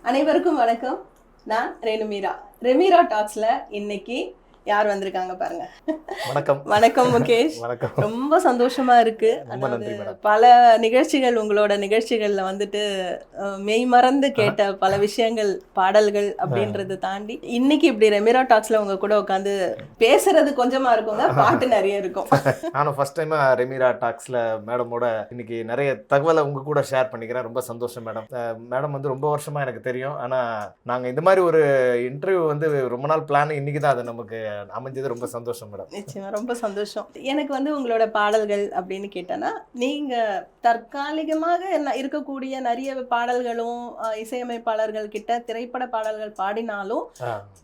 அனைவருக்கும் வணக்கம். நான் ரேணுமீரா. ரெமீரா டாக்ஸ்ல இன்னைக்கு யார் வந்திருக்காங்க பாருங்க. வணக்கம். வணக்கம் முகேஷ். வணக்கம். ரொம்ப சந்தோஷமா இருக்கு. ரொம்ப நன்றி மேடம். பல நிகழ்ச்சிகள் உங்களோட நிகழ்ச்சிகள்ல வந்துட்டு மெய் மறந்து கேட்ட பல விஷயங்கள், பாடல்கள் அப்படின்றத தாண்டி இன்னைக்கு இப்படி ரெமீரா டாக்ஸ்ல உங்க கூட உட்காந்து பேசுறது கொஞ்சமா இருக்குங்க, பாட்டு நிறைய இருக்கும். நானும் ஃபர்ஸ்ட் டைமா ரெமீரா டாக்ஸ்ல மேடமோட இன்னைக்கு நிறைய தகவலை உங்க கூட ஷேர் பண்ணிக்கிறேன். ரொம்ப சந்தோஷம் மேடம். மேடம் வந்து ரொம்ப வருஷமா எனக்கு தெரியும். ஆனா நாங்க இந்த மாதிரி ஒரு இன்டர்வியூ வந்து ரொம்ப நாள் பிளான், இன்னைக்கு தான் அது நமக்கு அமைஞ்சது. ரொம்ப சந்தோஷம் மேடம். நிச்சயமா ரொம்ப சந்தோஷம். எனக்கு வந்து உங்களோட பாடல்கள் அப்படின்னு கேட்டேன்னா, நீங்க தற்காலிகமாக இருக்கக்கூடிய நிறைய பாடல்களும் இசையமைப்பாளர்கள் கிட்ட திரைப்பட பாடல்கள் பாடினாலும்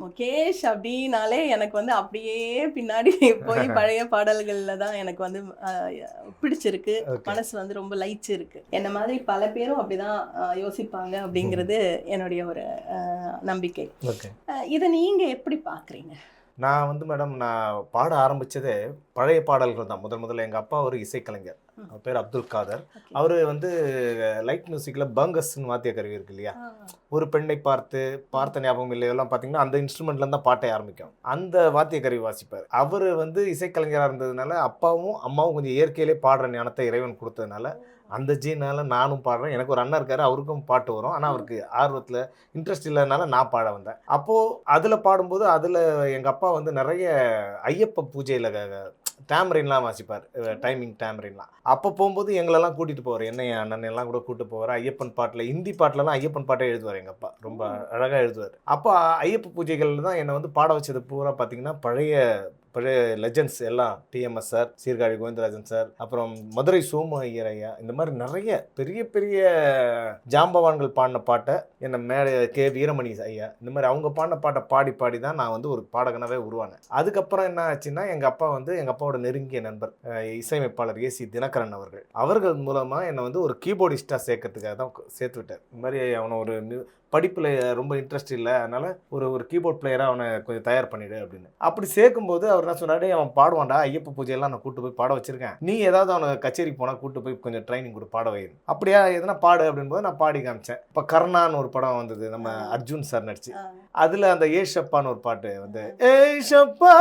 முகேஷ் அப்படின்னாலே எனக்கு வந்து அப்படியே பின்னாடி போய் பழைய பாடல்கள்ல தான் எனக்கு வந்து பிடிச்சிருக்கு. மனசு வந்து ரொம்ப லயிச்சு இருக்கு. என்ன மாதிரி பல பேரும் அப்படிதான் யோசிப்பாங்க அப்படிங்கிறது என்னுடைய ஒரு நம்பிக்கை. இதை நீங்க எப்படி பாக்குறீங்க? நான் வந்து மேடம், நான் பாட ஆரம்பித்ததே பழைய பாடல்கள் தான். முதல்ல எங்கள் அப்பா ஒரு இசைக்கலைஞர். அவர் பேர் அப்துல் காதர். அவர் வந்து லைட் மியூசிக்கில் பங்கஸ்ன்னு வாத்திய கருவி இருக்கு இல்லையா, ஒரு பெண்ணை பார்த்த ஞாபகம் இல்லையெல்லாம் பார்த்தீங்கன்னா அந்த இன்ஸ்ட்ருமெண்ட்லேருந்து தான் பாட்டை ஆரம்பிக்கும். அந்த வாத்திய கருவி வாசிப்பார். அவர் வந்து இசைக்கலைஞராக இருந்ததுனால அப்பாவும் அம்மாவும் கொஞ்சம் இயற்கையிலே பாடுற ஞானத்தை இறைவன் கொடுத்ததுனால அந்த ஜீனால நானும் பாடுறேன். எனக்கு ஒரு அண்ணன் இருக்காரு, அவருக்கும் பாட்டு வரும். ஆனால் அவருக்கு ஆர்வத்தில் இன்ட்ரெஸ்ட் இல்லாதனால நான் பாட வந்தேன். அப்போது அதில் பாடும்போது அதில் எங்கள் அப்பா வந்து நிறைய ஐயப்ப பூஜையில் டேமரின்லாம் வாசிப்பார், டைமிங் டேமரின்லாம். அப்போ போகும்போது எங்களெல்லாம் கூட்டிகிட்டு போவார், என்ன என் அண்ணன் எல்லாம் கூட கூப்பிட்டு போவார். ஐயப்பன் பாட்டில், ஹிந்தி பாட்டிலலாம் ஐயப்பன் பாட்டே எழுதுவார் எங்கள் அப்பா, ரொம்ப அழகாக எழுதுவார். அப்போ ஐயப்ப பூஜைகள் தான் என்னை வந்து பாட வச்சது பூரா பார்த்திங்கன்னா பழைய லெஜண்ட்ஸ் எல்லாம். TMS sir, Sirkazhi Govindarajan sir, அப்புறம் மதுரை சோமு ஐயர் ஐயா, இந்த மாதிரி நிறைய பெரிய பெரிய ஜாம்பவான்கள் பாடின பாட்டை என்னை கே வீரமணி ஐயா, இந்த மாதிரி அவங்க பாடின பாட்டை பாடி தான் நான் வந்து ஒரு பாடகனாகவே உருவானேன். அதுக்கப்புறம் என்ன ஆச்சுன்னா, எங்கள் அப்பா வந்து எங்கள் அப்பாவோட நெருங்கிய நண்பர் இசையமைப்பாளர் ஏசி தினகரன் அவர்கள் மூலமாக என்னை வந்து ஒரு கீபோர்டிஸ்டாக சேர்க்கறதுக்காக தான் சேர்த்து விட்டார். இந்த மாதிரி அவனை ஒரு படிப்பில் ரொம்ப இன்ட்ரெஸ்ட் இல்லை, அதனால் ஒரு கீபோர்ட் பிளேயராக அவனை கொஞ்சம் தயார் பண்ணிவிடு அப்படின்னு. அப்படி சேர்க்கும்போது அவர் என்ன சொன்னாரு, அவன் பாடுவான்டா, ஐயப்ப பூஜையெல்லாம் நான் கூட்டு போய் பாட வச்சிருக்கேன், நீ ஏதாவது அவனை கச்சேரிக்கு போனால் கூட்டு போய் கொஞ்சம் ட்ரைனிங் கொடு, பாட வைன்னு. அப்படியா, எதனா பாடு அப்படின்போது நான் பாடி காமிச்சேன். இப்போ கர்ணான்னு ஒரு படம் வந்தது, நம்ம அர்ஜுன் சார் நடிச்சு. அதில் அந்த ஏஷப்பான்னு ஒரு பாட்டு வந்து, ஏஷப்பா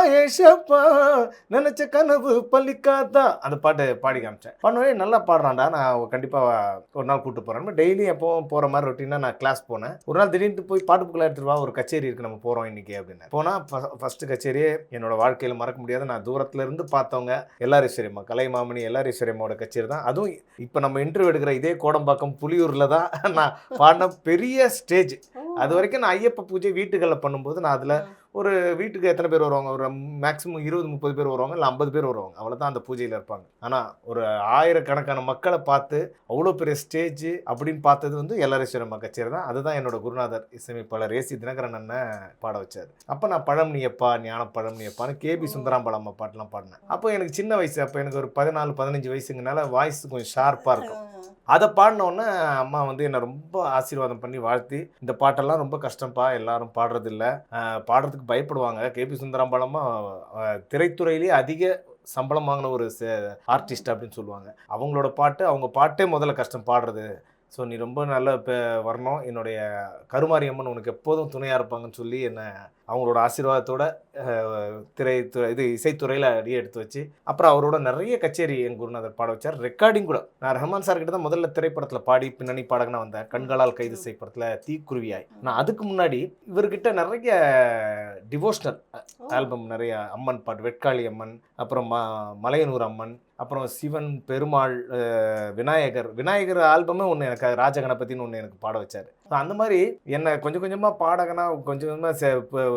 நினைச்ச கனவு பள்ளிக்காதா, அந்த பாட்டு பாடி காமிச்சேன். பண்ணவே நல்லா பாடுறான்டா, நான் கண்டிப்பாக ஒரு நாள் கூப்பிட்டு போகிறேன். டெய்லி எப்போவும் போகிற மாதிரி ரொட்டீனாக நான் கிளாஸ் போனேன். ஒரு நாள் திடீர்னு போய் பாட்டு புக்கில் எடுத்துட்டு வா, ஒரு கச்சேரி இருக்குது, நம்ம போகிறோம் இன்றைக்கி அப்படின்னு போனால் ஃபஸ்ட்டு கச்சேரியே என்னோடய வாழ்க்கையில் மறக்க முடியாது. நான் தூரத்தில் இருந்து பார்த்தவங்க எல்லாரீஸ்வரியம்மா, கலைமாமணி எல்லாரீஸ்வரியம்மாவோட கச்சேரி தான். அதுவும் இப்போ நம்ம இன்டர்வியூ எடுக்கிற இதே கோடம்பாக்கம் புலியூரில் தான் நான் பாடின பெரிய ஸ்டேஜ். அது வரைக்கும் நான் ஐயப்ப பூஜை வீட்டுகளில் பண்ணும்போது நான் அதில் ஒரு வீட்டுக்கு எத்தனை பேர் வருவாங்க, ஒரு மேக்ஸிமம் 20-30 பேர் வருவாங்க, இல்லை 50 பேர் வருவாங்க, அவ்வளோதான் அந்த பூஜையில் இருப்பாங்க. ஆனால் ஒரு ஆயிரக்கணக்கான மக்களை பார்த்து அவ்வளோ பெரிய ஸ்டேஜ் அப்படின்னு பார்த்தது வந்து எல்லாரீஸ்வரம்மா கச்சேரி தான். அதுதான் என்னோட குருநாதர் இசையமைப்பாளர் ஏசி தினகரன் அண்ணன் பாட வச்சார். அப்போ நான் பழம்னியப்பா ஞான பழம்னியப்பான்னு கேபி சுந்தராம்பாள் அம்மா பாட்டெலாம் பாடினேன். அப்போ எனக்கு சின்ன வயசு, அப்போ எனக்கு ஒரு 14-15 வயசுங்கனால வாய்ஸ் கொஞ்சம் ஷார்ப்பாக இருக்கும். அதை பாடினோடனே அம்மா வந்து என்னை ரொம்ப ஆசீர்வாதம் பண்ணி வாழ்த்தி, இந்த பாட்டெல்லாம் ரொம்ப கஷ்டம்ப்பா, எல்லாரும் பாடுறதில்ல, பாடுறதுக்கு பயப்படுவாங்க. கேபி சுந்தராம்பாளம்மா திரைத்துறையிலேயே அதிக சம்பளம் வாங்கின ஒரு ஆர்டிஸ்ட் அப்படின்னு சொல்லுவாங்க. அவங்களோட பாட்டு, அவங்க பாட்டே முதல்ல கஷ்டம் பாடுறது. ஸோ நீ ரொம்ப நல்ல வரணும், என்னுடைய கருமாரியம்மன் உனக்கு எப்போதும் துணையாக இருப்பாங்கன்னு சொல்லி என்னை அவங்களோட ஆசீர்வாதத்தோட இசைத்துறையில் அடியே எடுத்து வச்சு, அப்புறம் அவரோட நிறைய கச்சேரி என் குருநாதர் பாட வச்சார். ரெக்கார்டிங் கூட நான் ரஹ்மான் சார் கிட்ட தான் முதல்ல திரைப்படத்தில் பாடி பின்னணி பாடகனா வந்தேன். கண்களால் கைது செய்யப்படத்தில் தீக்குருவியாய். நான் அதுக்கு முன்னாடி இவர்கிட்ட நிறைய டிவோஷனல் ஆல்பம், நிறைய அம்மன் பாட்டு, வெட்காளி அம்மன், அப்புறம் மலையனூர் அம்மன், அப்புறம் சிவன், பெருமாள், விநாயகர் ஆல்பமே ஒன்று எனக்கு, ராஜகணபதினு ஒன்று எனக்கு பாட வச்சார். ஸோ அந்த மாதிரி என்னை கொஞ்சம் கொஞ்சமாக பாடகனா கொஞ்சம் கொஞ்சமாக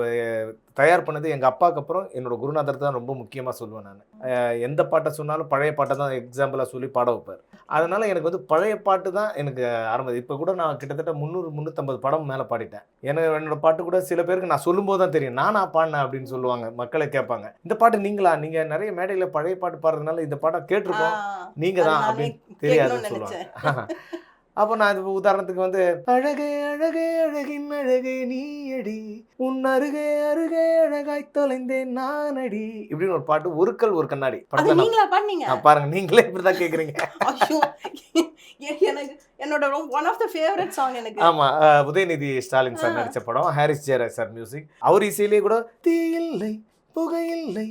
தயார் பண்ணது எங்கள் அப்பாவுக்கு அப்புறம் என்னோட குருநாதர் தான் ரொம்ப முக்கியமாக சொல்லுவேன். நான் எந்த பாட்டை சொன்னாலும் பழைய பாட்டை தான் எக்ஸாம்பிளாக சொல்லி பாட வைப்பார். அதனால் எனக்கு வந்து பழைய பாட்டு தான் எனக்கு ஆரம்பம். இப்போ கூட நான் கிட்டத்தட்ட 300-350 படம் மேலே பாடிட்டேன். என்னோட பாட்டு கூட சில பேருக்கு நான் சொல்லும்போது தான் தெரியும், நானா பாடினேன் அப்படின்னு சொல்லுவாங்க. மக்களை கேட்பாங்க, இந்த பாட்டு நீங்களா, நீங்கள் நிறைய மேடையில் பழைய பாட்டு பாடுறதுனால இந்த பாட்டை கேட்டிருக்கோம், நீங்கள் தான் அப்படின்னு தெரியாதுன்னு சொல்லுவாங்க. அப்போ நான் இது உதாரணத்துக்கு வந்து அழகே அழகே அழகின் அழகே நீயடி உன் அருகே அருகே அழகாய் தொலைந்தேன் நானடி இப்படின்னு ஒரு பாட்டு ஒருக்கல் ஒரு கண்ணாடி அது படத்துல நீங்களா பாடுனீங்க? பாருங்க நீங்களே இப்படிதான் கேக்குறீங்க. ஐயோ! எனக்கு என்னோட one of the favourite song எனக்கு. ஆமா உதயநிதி ஸ்டாலின் சார் நடிச்ச படம், ஹாரிஸ் ஜெயராஜ் சார் மியூசிக். அவர் இசையிலே கூட தீயில்லை புகையில்லை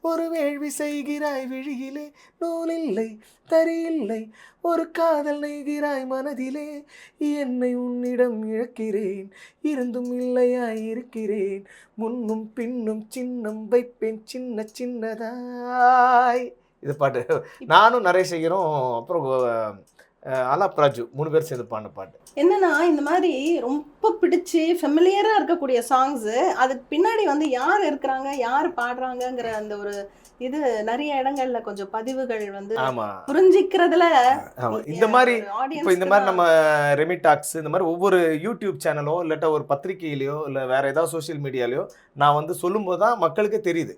ஒரு வேள்வி செய்கிறாய் விழியிலே நூலில்லை தரியில்லை ஒரு காதல் நெய்கிறாய் மனதிலே என்னை உன்னிடம் இழக்கிறேன் இருந்தும் இல்லையாய் இருக்கிறேன் முன்னும் பின்னும் சின்னம் வைப்பேன் சின்ன சின்னதாய். இது பாட்டு நானும் நிறைய செய்கிறோம். அப்புறம் அலாப் ராஜு 3 பேர் சேர்ந்து பாடின பாட்டு. என்னன்னா இந்த மாதிரி ரொம்ப பிடிச்சி ஃபெமிலியரா இருக்கக்கூடிய சாங்ஸ் அதுக்கு பின்னாடி வந்து யார் இருக்கிறாங்க யார் பாடுறாங்கங்கிற அந்த ஒரு இது நிறைய இடங்கள்ல கொஞ்சம் பதிவுகள் வந்து ஆமா புரிஞ்சிக்கிறதுல இந்த மாதிரி audience இப்போ இந்த மாதிரி நம்ம ரெமிடாக்ஸ் இந்த மாதிரி ஒவ்வொரு யூடியூப் சேனலோ இல்லாட்டா ஒரு பத்திரிகையிலையோ இல்லை வேற ஏதாவது சோஷியல் மீடியாலையோ நான் வந்து சொல்லும்போது தான் மக்களுக்கே தெரியுது.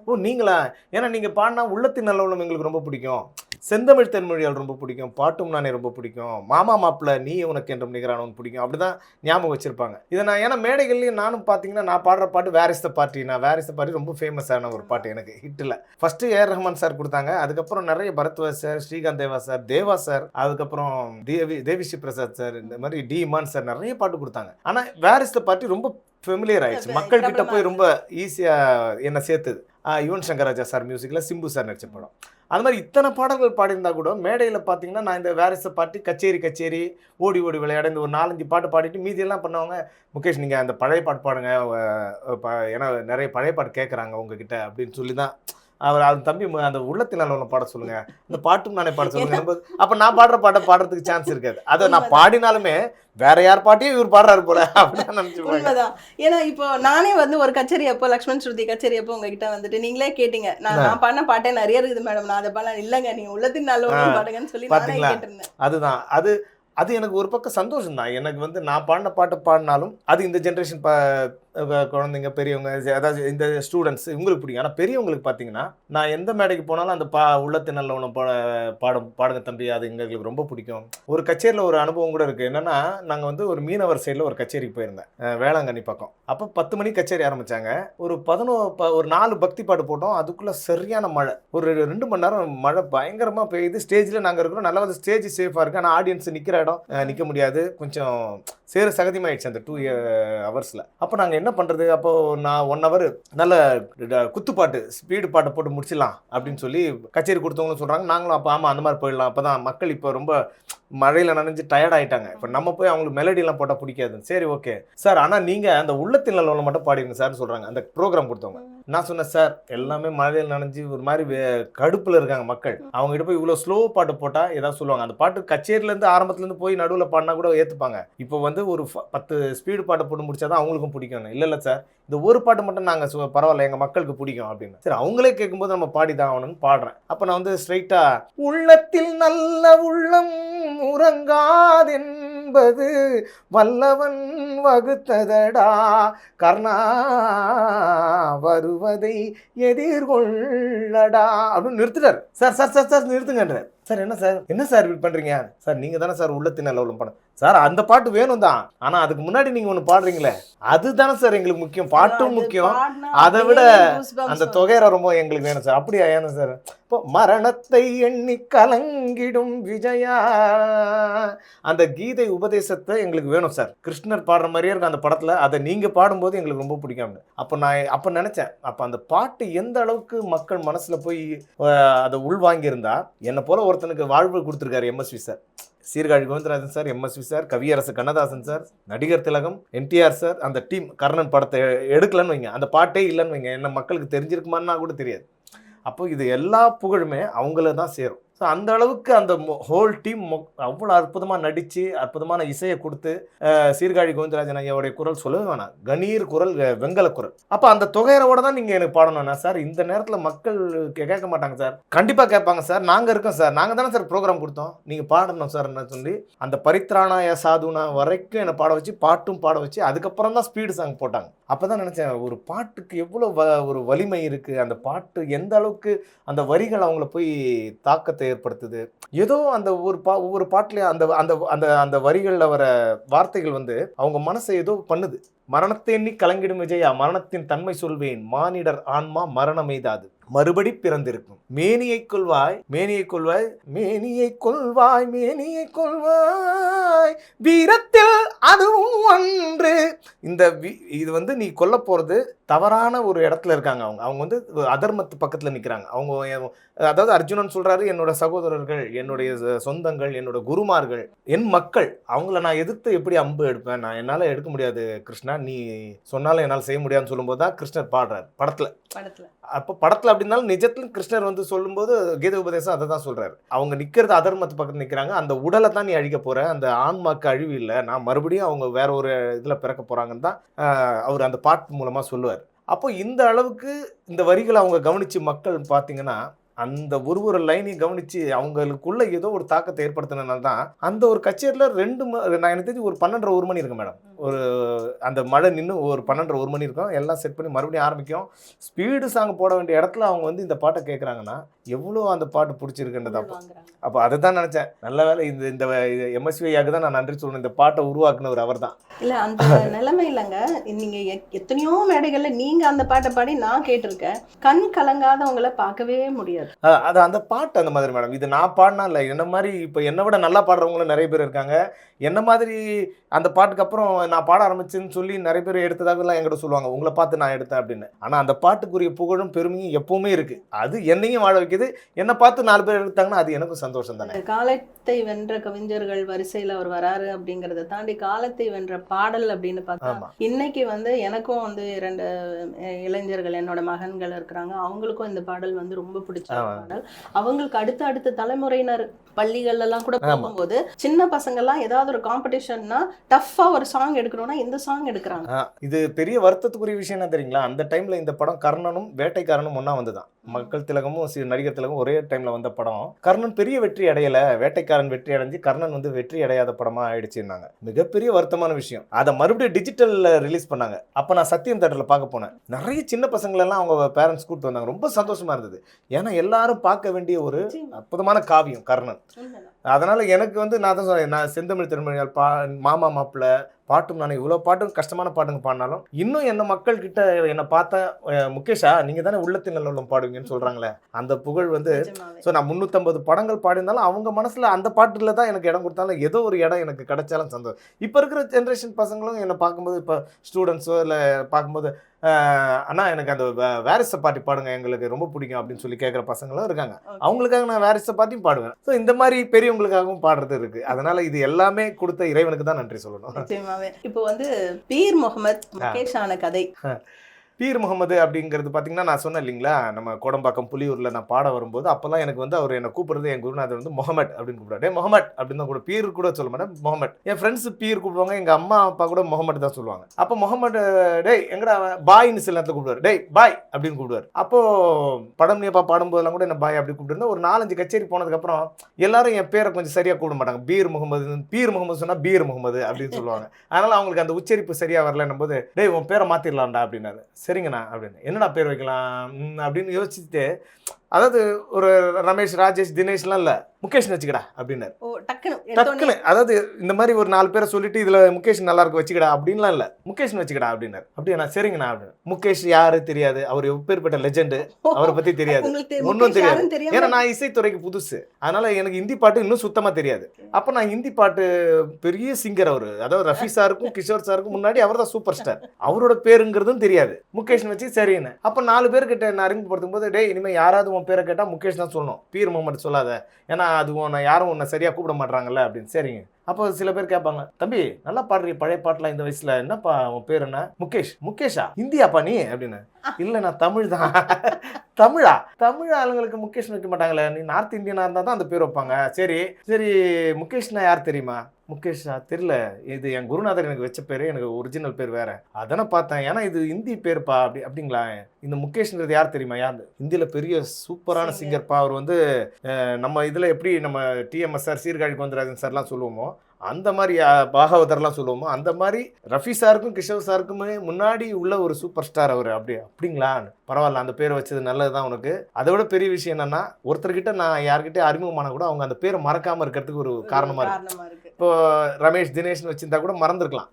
ஓ நீங்களா, ஏன்னா நீங்கள் பாடினா உள்ளத்தின் நல்லவளும் எங்களுக்கு ரொம்ப பிடிக்கும், செந்தமிழ் தென்மொழியால் ரொம்ப பிடிக்கும், பாட்டும் நானே ரொம்ப பிடிக்கும், மாமா மாப்பிள்ள நீ உனக்கு என்றும் நிகரானவன் பிடிக்கும், அப்படிதான் ஞாபகம் வச்சிருப்பாங்க. இதை நான் ஏன்னா மேடைகள்லையும் நானும் பார்த்தீங்கன்னா நான் பாடுற பாட்டு வேர் இஸ் த பார்ட்டி. நான் வேர் இஸ் த பார்ட்டி ரொம்ப ஃபேமஸான ஒரு பாட்டு எனக்கு ஹிட்டில். ஃபர்ஸ்ட் ஏஆர் ரஹ்மான் சார் கொடுத்தாங்க, அதுக்கப்புறம் நிறைய பரத்வாஜ் சார், ஸ்ரீகாந்த் தேவா சார், அதுக்கப்புறம் தேவிஸ்ரீ பிரசாத் சார், இந்த மாதிரி டி இமான் சார் நிறைய பாட்டு கொடுத்தாங்க. ஆனால் வேர் இஸ் த பார்ட்டி ரொம்ப ஃபெமிலியர் ஆயிடுச்சு, மக்கள் கிட்ட போய் ரொம்ப ஈஸியாக என்னை சேர்த்துது. யுவன் சங்கர் ராஜா சார் மியூசிக்கில் சிம்பு சார் நடிச்ச படம். அது மாதிரி இத்தனை பாடல்கள் பாடியிருந்தா கூட மேடையில் பார்த்தீங்கன்னா நான் இந்த வேர் இஸ் த பார்ட்டி கச்சேரி ஓடி ஓடி விளையாட இந்த ஒரு 4-5 பாட்டு பாடிட்டு மீதியெல்லாம் பண்ணுவாங்க. முகேஷ் நீங்கள் அந்த பழைய பாட்டு பாடுங்க, ஏன்னா நிறைய பழைய பாட்டு கேட்குறாங்க உங்ககிட்ட அப்படின்னு சொல்லி தான் அவர் அந்த தம்பி அந்த உள்ளத்தில் நல்லவனை பாட சொல்லுங்க, இந்த பாட்டும் நானே பாட சொல்லுங்க. அப்போ நான் பாடுற பாட்டை பாடுறதுக்கு சான்ஸ் இருக்காது. அதை நான் பாடினாலுமே வேற யார் பாட்டையும் இவர் பாடுறாரு போல அப்படின்னு நினைச்சுப்பாங்க. ஏன்னா இப்போ நானே வந்து ஒரு கச்சேரி அப்போ லக்ஷ்மண் ஸ்ருதி கச்சேரி அப்போ உங்ககிட்ட வந்துட்டு நீங்களே கேட்டீங்க, நான் பாடின பாட்டே நிறைய இருக்குது மேடம், நான் அதை பாடலாம் இல்லைங்க நீங்க உள்ளத்தின் நல்லவன் பாடுங்கன்னு சொல்லி நானே கேட்டிருந்தேன். அதுதான் அது எனக்கு ஒரு பக்கம் சந்தோஷம் தான். எனக்கு வந்து நான் பாடின பாட்டு பாடினாலும் அது இந்த ஜென்ரேஷன் குழந்தைங்க பெரியவங்க அதாவது இந்த ஸ்டூடெண்ட்ஸ் இவங்களுக்கு பிடிக்கும். ஆனால் பெரியவங்களுக்கு பார்த்தீங்கன்னா நான் எந்த மேடைக்கு போனாலும் அந்த உள்ளத்தின் நல்லவனை பாடுங்க தம்பி அது எங்களுக்கு ரொம்ப பிடிக்கும். ஒரு கச்சேரியில் ஒரு அனுபவம் கூட இருக்குது. என்னென்னா நாங்கள் வந்து ஒரு மீனவர் சைடில் ஒரு கச்சேரிக்கு போயிருந்தேன், வேளாங்கண்ணி பக்கம். அப்போ 10 மணிக்கு கச்சேரி ஆரம்பித்தாங்க. ஒரு 4 பக்தி பாட்டு போட்டோம். அதுக்குள்ளே சரியான மழை, ஒரு 2 மணி நேரம் மழை பயங்கரமாக பெய்யுது. ஸ்டேஜில் நாங்கள் இருக்கிறோம், நல்லா ஸ்டேஜ் சேஃபாக இருக்குது. ஆனால் ஆடியன்ஸ் நிற்கிற இடம் நிற்க முடியாது, கொஞ்சம் சேர சகதியமாயிடுச்சு அந்த 2 ஹவர்ஸில். அப்போ நாங்கள் என்ன பண்ணுறது, அப்போது நான் 1 ஹவர் நல்ல குத்துப்பாட்டு ஸ்பீடு பாட்டை போட்டு முடிச்சிடலாம் அப்படின்னு சொல்லி கச்சேரி கொடுத்தவங்களும் சொல்கிறாங்க. நாங்களும் அப்போ ஆமாம் அந்த மாதிரி போயிடலாம், அப்போ தான் மக்கள் இப்போ ரொம்ப மழையில் நனைஞ்சு டயர்ட் ஆகிட்டாங்க, இப்போ நம்ம போய் அவங்களுக்கு மெலடிலாம் போட்டால் பிடிக்காது. சரி ஓகே சார், ஆனால் நீங்கள் அந்த உள்ளத்தின் நல்லவனை மட்டும் பாடிடுங்க சார்னு சொல்கிறாங்க அந்த ப்ரோக்ராம் கொடுத்தவங்க. நான் சொன்னேன் சார் எல்லாமே மழையில் நனைஞ்சு ஒரு மாதிரி கடுப்பில் இருக்காங்க மக்கள், அவங்ககிட்ட போய் இவ்வளோ ஸ்லோ பாட்டு போட்டால் ஏதாவது சொல்லுவாங்க. அந்த பாட்டு கச்சேரியிலேருந்து ஆரம்பத்துலேருந்து போய் நடுவில் பாடினா கூட ஏற்றுப்பாங்க. இப்போ வந்து ஒரு 10 ஸ்பீடு பாட்டை போட்டு முடிச்சாதான் அவங்களுக்கும் பிடிக்கும். இல்லை சார் இந்த ஒரு பாட்டு மட்டும் நாங்கள் பரவாயில்ல எங்கள் மக்களுக்கு பிடிக்கும் அப்படின்னு. சரி அவங்களே கேட்கும்போது நம்ம பாடி தான் ஆகணும்னு பாடுறேன். அப்போ நான் வந்து ஸ்ட்ரைட்டாக உள்ளத்தில் நல்ல உள்ளம் உறங்காதென்பது வல்லவன் வகுத்ததடா கர்ணா வருவதை எதிர்கொள்ளடா அப்படின்னு நிறுத்துட்டார். சார் நிறுத்துங்கன்றார். சார் என்ன சார் இப்படி பண்றீங்க சார், நீங்க தானே சார் உள்ளத்தின் நல்லவளும் படம் சார், அந்த பாட்டு வேணும் தான், ஆனா அதுக்கு முன்னாடி நீங்க ஒண்ணு பாடுறீங்களே அதுதானே சார் எங்களுக்கு முக்கியம், பாட்டும் முக்கியம், அதை விட அந்த தொகையரை ரொம்ப எங்களுக்கு வேணும் சார். அப்படியா ஏன்னா சார் இப்போ மரணத்தை எண்ணி கலங்கிடும் விஜயா அந்த கீதை உபதேசத்தை எங்களுக்கு வேணும் சார், கிருஷ்ணர் பாடுற மாதிரியே இருக்கும் அந்த படத்துல, அதை நீங்க பாடும்போது எங்களுக்கு ரொம்ப பிடிக்கும். அப்போ நான் நினைச்சேன் அப்போ அந்த பாட்டு எந்த அளவுக்கு மக்கள் மனசுல போய் அதை உள்வாங்கியிருந்தா என்னை போல ஒருத்தனுக்கு வாழ்வு கொடுத்துருக்காரு MSV sir, Sirkazhi Govindarajan sir, MSV sir, Kaviyarasu Kannadasan sir, Nadigar Thilagam, NTR sir, அந்த டீம் கர்ணன் படத்தை எடுக்கலன்னு வைங்க, அந்த பாட்டே இல்லைன்னு வைங்க, என்ன மக்களுக்கு தெரிஞ்சிருக்குமான்னா கூட தெரியாது. அப்போ இது எல்லா புகழுமே அவங்கள தான் சேரும். ஸோ அந்த அளவுக்கு அந்த ஹோல் டீம் அவ்வளோ அற்புதமாக நடித்து அற்புதமான இசையை கொடுத்து சீர்காழி கோவிந்தராஜன் ஐயாவுடைய குரல் சொல்லவே வேணாம், கணீர் குரல், வெங்கல குரல். அப்போ அந்த தொகையரோட தான் நீங்கள் எனக்கு பாடணும்னா சார் இந்த நேரத்தில் மக்கள் கேட்க மாட்டாங்க சார், கண்டிப்பாக கேட்பாங்க சார், நாங்கள் இருக்கோம் சார், நாங்கள் தானே சார் ப்ரோக்ராம் கொடுத்தோம், நீங்கள் பாடணும் சார் என்ன சொல்லி அந்த பரித்ராணாய சாதுனா வரைக்கும் என்னை பாட வச்சு பாட்டும் பாட வச்சு அதுக்கப்புறம் தான் ஸ்பீடு சாங் போட்டாங்க. அப்போ தான் நினச்சேன் ஒரு பாட்டுக்கு எவ்வளோ ஒரு வலிமை இருக்குது, அந்த பாட்டு எந்த அளவுக்கு அந்த வரிகள் அவங்கள போய் தாக்கத்தை ஏற்படுத்துது. ஏதோ அந்த ஒவ்வொரு பாட்டுலயும் அந்த அந்த அந்த அந்த வரிகள்ல வர வார்த்தைகள் வந்து அவங்க மனசை ஏதோ பண்ணுது. மரணத்தை எண்ணி கலங்கிடும் விஜயா, மரணத்தின் தன்மை சொல்வேன், மானிடர் ஆன்மா மரணம் எய்தாது, மறுபடி பிறந்திருக்கும், மேனியை கொள்வாய் மேனியை கொள்வாய் மேனியை கொள்வாய் மேனியை கொள்வாய் வீரத்தில் அதுவும் ஒன்று. இந்த இது வந்து நீ கொல்ல போறது தவறான ஒரு இடத்துல இருக்காங்க. அவங்க வந்து அதர்மத்து பக்கத்துல நிக்கிறாங்க. அவங்க அதாவது அர்ஜுனன் சொல்றாரு, என்னோட சகோதரர்கள், என்னுடைய சொந்தங்கள், என்னோட குருமார்கள், என் மக்கள், அவங்கள நான் எதிர்த்து எப்படி அம்பு எடுப்பேன், நான் என்னால எடுக்க முடியாது கிருஷ்ணா, நீ சொன்னாலும் என்னால் செய்ய முடியாதுன்னு சொல்லும்போது தான் கிருஷ்ணர் பாடுறாரு படத்துல. அப்போ படத்துல அப்படின்னாலும் நிஜத்துல கிருஷ்ணர் வந்து சொல்லும்போது கீத உபதேசம் அதை தான் சொல்றாரு. அவங்க நிக்கிறது அதர்மத்து பக்கத்துல நிக்கிறாங்க. அந்த உடலை தான் நீ அழிக்க போற, அந்த ஆன்மாக்கு அழிவு இல்லை, நான் மறுபடியும் அவங்க வேற ஒரு இதுல பிறக்க போறாங்கன்னு தான் அவர் அந்த பாட்டு மூலமா சொல்லுவார். அப்போ இந்த அளவுக்கு இந்த வரிகளை அவங்க கவனிச்சு மக்கள் பார்த்தீங்கன்னா அந்த ஒரு லைனையும் கவனிச்சு அவங்களுக்குள்ள ஏதோ ஒரு தாக்கத்தை ஏற்படுத்தினால தான் அந்த ஒரு கச்சேரியில் நான் எனக்கு தெரிஞ்சு ஒரு 12:30 1 மணி இருக்கும் மேடம். ஒரு அந்த மழை நின்று ஒரு 12:30 1 மணி இருக்கும், எல்லாம் செட் பண்ணி மறுபடியும் ஆரம்பிக்கும். ஸ்பீடு சாங் போட வேண்டிய இடத்துல அவங்க வந்து இந்த பாட்டை கேட்குறாங்கன்னா எவ்வளோ அந்த பாட்டு பிடிச்சிருக்குன்றது. அப்போ அதை தான் நினச்சேன், நல்ல வேலை இந்த எம்எஸ்விஐக்கு தான் நான் நன்றி சொல்லணும், இந்த பாட்டை உருவாக்குனவர் அவர் தான். இல்லை அந்த நிலைமை இல்லைங்க, நீங்கள் எத்தனையோ மேடைகளில் நீங்கள் அந்த பாட்டை பாடி நான் கேட்டிருக்கேன், கண் கலங்காதவங்களை பார்க்கவே முடியாது. அது அந்த பாட்டு அந்த மாதிரி மேடம். இது நான் பாடினா இல்லை, என்ன மாதிரி இப்போ என்னை விட நல்லா பாடுறவங்களும் நிறைய பேர் இருக்காங்க. என்ன மாதிரி அந்த பாட்டுக்கு அப்புறம் நான் பாட ஆரம்பிச்சேன்னு சொல்லி நிறைய பேர் எடுத்ததாகலாம் என்கிட்ட சொல்லுவாங்க, உங்களை பார்த்து நான் எடுத்தேன் அப்படின்னு. ஆனால் அந்த பாட்டுக்குரிய புகழும் பெருமையும் எப்பவுமே இருக்கு. அது என்னையும் வாழ வைக்குது. என்னை பார்த்து 4 பேர் எடுத்தாங்கன்னா அது எனக்கும் சந்தோஷம் தானே. காலத்தை வென்ற கவிஞர்கள் வரிசையில் அவர் வராரு அப்படிங்கிறத தாண்டி காலத்தை வென்ற பாடல் அப்படின்னு பார்த்தா இன்னைக்கு வந்து எனக்கும் வந்து 2 இளைஞர்கள் என்னோட மகன்கள் இருக்கிறாங்க, அவங்களுக்கும் இந்த பாடல் வந்து ரொம்ப பிடிச்ச பாடல். அவங்களுக்கு அடுத்த தலைமுறையினர் பள்ளிகள் எல்லாம் கூட போகும்போது சின்ன பசங்க எல்லாம் ஏதாவது ஒரு காம்படிஷன்னா டஃப்பா ஒரு சாங் எடுக்கணும்னா இந்த சாங் எடுக்கிறாங்க. இது பெரிய வருத்தத்துக்குரிய விஷயம் என்ன தெரியுங்களா, அந்த டைம்ல இந்த படம் கர்ணனும் வேட்டைக்காரனும் ஒன்னா வந்துதான். மக்கள் திலகமும் நடிகர் திலகம் ஒரே டைம்ல வந்த படம். கர்ணன் பெரிய வெற்றி அடையல, வேட்டைக்காரன் வெற்றி அடைஞ்சு கர்ணன் வந்து வெற்றி அடையாத படமா ஆயிடுச்சுன்னாங்க. மிகப்பெரிய வருத்தமான விஷயம். அதை மறுபடியும் டிஜிட்டல்ல ரிலீஸ் பண்ணாங்க. அப்ப நான் சத்தியம் தேட்டர்ல பார்க்க போனேன். நிறைய சின்ன பசங்களை எல்லாம் அவங்க பேரண்ட்ஸ் கூப்பிட்டு வந்தாங்க. ரொம்ப சந்தோஷமா இருந்தது. ஏன்னா எல்லாரும் பார்க்க வேண்டிய ஒரு அற்புதமான காவியம் கர்ணன். அதனால எனக்கு வந்து நான் தான் சொன்னேன், நான் செந்தமிழ் திருமணியால் மாமா மாப்பிள்ள பாட்டும், நான் இவ்வளோ பாட்டும் கஷ்டமான பாட்டுங்க பாடினாலும் இன்னும் என்ன மக்கள் கிட்ட என்னை பார்த்தா முகேஷா நீங்க தானே உள்ளத்தின் நல்ல பாடுவீங்கன்னு சொல்றாங்களே, அந்த புகழ் வந்து ஸோ நான் 350 படங்கள் பாடினாலும் அவங்க மனசுல அந்த பாட்டுல தான் எனக்கு இடம் கொடுத்தாலும் ஏதோ ஒரு இடம் எனக்கு கிடைச்சாலும் சந்தோஷம். இப்போ இருக்கிற ஜென்ரேஷன் பசங்களும் என்னை பார்க்கும்போது, இப்போ ஸ்டூடெண்ட்ஸோ இல்லை பார்க்கும்போது அண்ணா எனக்கு அந்த வேரிச பாட்டி பாடுங்க எங்களுக்கு ரொம்ப பிடிக்கும் அப்படின்னு சொல்லி கேட்குற பசங்களும் இருக்காங்க. அவங்களுக்காக நான் வேரிச பாட்டியும் பாடுவேன். ஸோ இந்த மாதிரி பெரியவங்களுக்காகவும் பாடுறது இருக்கு. அதனால இது எல்லாமே கொடுத்த இறைவனுக்கு தான் நன்றி சொல்லணும். இப்போ வந்து பீர் முகமது முகேஷான கதை. பீர் முகமது அப்படிங்கிறது பார்த்தீங்கன்னா நான் சொன்னேன் இல்லைங்களா, நம்ம கோடம்பாக்கம் புலியூரில் நான் பாட வரும்போது அப்போல்லாம் எனக்கு வந்து அவர் என்னை கூப்பிடுறது, என் குருநாதர் வந்து முகமட் அப்படின்னு கூப்பிடுவாரு. முகமட் அப்படின்னு தான் கூட, பீர் கூட சொல்ல மாட்டேன், முகமட். என் ஃப்ரெண்ட்ஸ் பீர் கூப்பிடுவாங்க, எங்கள் அம்மா அப்பா கூட முகமட் தான் சொல்லுவாங்க. அப்போ முகமட் டேய் எங்கடா பாய்ன்னு சில நேரத்தில் கூப்பிடுவார், டேய் பாய் அப்படின்னு கூப்பிடுவார். அப்போது படம் நீப்பா பாடும்போதெல்லாம் கூட என்ன பாய் அப்படி கூப்பிட்டு ஒரு 4-5 கச்சேரி போனதுக்கப்புறம் எல்லாரும் என் பேரை கொஞ்சம் சரியாக கூப்பிட மாட்டாங்க. பீர் முகமது சொன்னால் பீர் முகமது அப்படின்னு சொல்லுவாங்க. அதனால் அவங்களுக்கு அந்த உச்சரிப்பு சரியாக வரலன்னும் போது டேய் உன் பேரை மாற்றிடலாம்டா அப்படின்னாரு. சரிங்கண்ணா அப்படின்னு, என்னடா பேர் வைக்கலாம் அப்படின்னு யோசிச்சுட்டு, அதாவது ஒரு ரமேஷ் ராஜேஷ் தினேஷ்லாம் இல்லை, முகேஷ் வச்சுக்கடா அப்படின்னாரு. டக்குன்னு அதாவது இந்த மாதிரி ஒரு 4 பேரை சொல்லிட்டு இதுல முகேஷ் நல்லா இருக்கு வச்சுக்கடா அப்படின்லாம் இல்லை, முகேஷ் வச்சுக்கடா அப்படின்னாரு. அப்படியா சரிங்கண்ணா அப்படின்னு. முகேஷ் யாரு தெரியாது, அவர் எப்பேற்பட்ட லெஜெண்டு, அவரை பத்தி தெரியாது, ஒன்றும் தெரியாது. ஏன்னா நான் இசைத்துறைக்கு புதுசு, அதனால எனக்கு ஹிந்தி பாட்டு இன்னும் சுத்தமா தெரியாது. அப்ப நான் ஹிந்தி பாட்டு பெரிய சிங்கர் அவரு, அதாவது ரஃபி சாருக்கும் கிஷோர் சாருக்கும் முன்னாடி அவர் தான் சூப்பர் ஸ்டார், அவரோட பேருங்கிறதும் தெரியாது. முகேஷ் வச்சு சரின்னு. அப்ப 4 பேர்கிட்ட நான் அறிமுகப்படுத்தும் போது டேய் இனிமே யாராவது உன் பேரை கேட்டா முகேஷ் தான் சொல்லணும், பீர் முகமது சொல்லாத, ஏன்னா அது யாரும் உன்னை சரியா கூப்பிட மாட்டாங்கல்ல அப்படின்னு. சரிங்க. அப்போ சில பேர் கேட்பாங்க, தம்பி நல்லா பாடுறீ பழைய பாட்டுலாம் இந்த வயசுல, என்னப்பா உன் பேர் என்ன? முகேஷா இந்தியாப்பா நீ அப்படின்னு. இல்ல நான் தமிழ் தான். தமிழ் ஆளுங்களுக்கு முகேஷ் வைக்க மாட்டாங்களே, நீ நார்த் இந்தியனா இருந்தா தான் அந்த பேர் வைப்பாங்க. சரி முகேஷ்னா யார் தெரியுமா? முகேஷா தெரியல, இது என் குருநாதர் எனக்கு வச்ச பேரு, எனக்கு ஒரிஜினல் பேர் வேற, அதானே பார்த்தேன், ஏன்னா இது ஹிந்தி பேருப்பா அப்படிங்களா? இந்த முகேஷ்ன்றது யார் தெரியுமா? யார் ஹிந்தியில பெரிய சூப்பரான சிங்கர்ப்பா, அவர் வந்து நம்ம இதுல எப்படி நம்ம டிஎம்எஸ் சார் சீர்காழி கோவிந்தராஜன் சார்லாம் சொல்லுவோமோ அந்த மாதிரி பாகவதர்லாம் சொல்லுவோமோ அந்த மாதிரி ரஃபி சாருக்கும் கிஷோர் சாருக்குமே முன்னாடி உள்ள ஒரு சூப்பர் ஸ்டார் அவர். அப்படிங்களா, பரவாயில்ல, அந்த பேரை வச்சது நல்லதுதான் உனக்கு. அதை விட பெரிய விஷயம் என்னன்னா, ஒருத்தர்கிட்ட நான் யார்கிட்ட அறிமுகமான கூட அவங்க அந்த பேரை மறக்காம இருக்கிறதுக்கு ஒரு காரணமா இருக்கு. இப்போ ரமேஷ் தினேஷ்னு வச்சிருந்தா கூட மறந்துருக்கலாம்.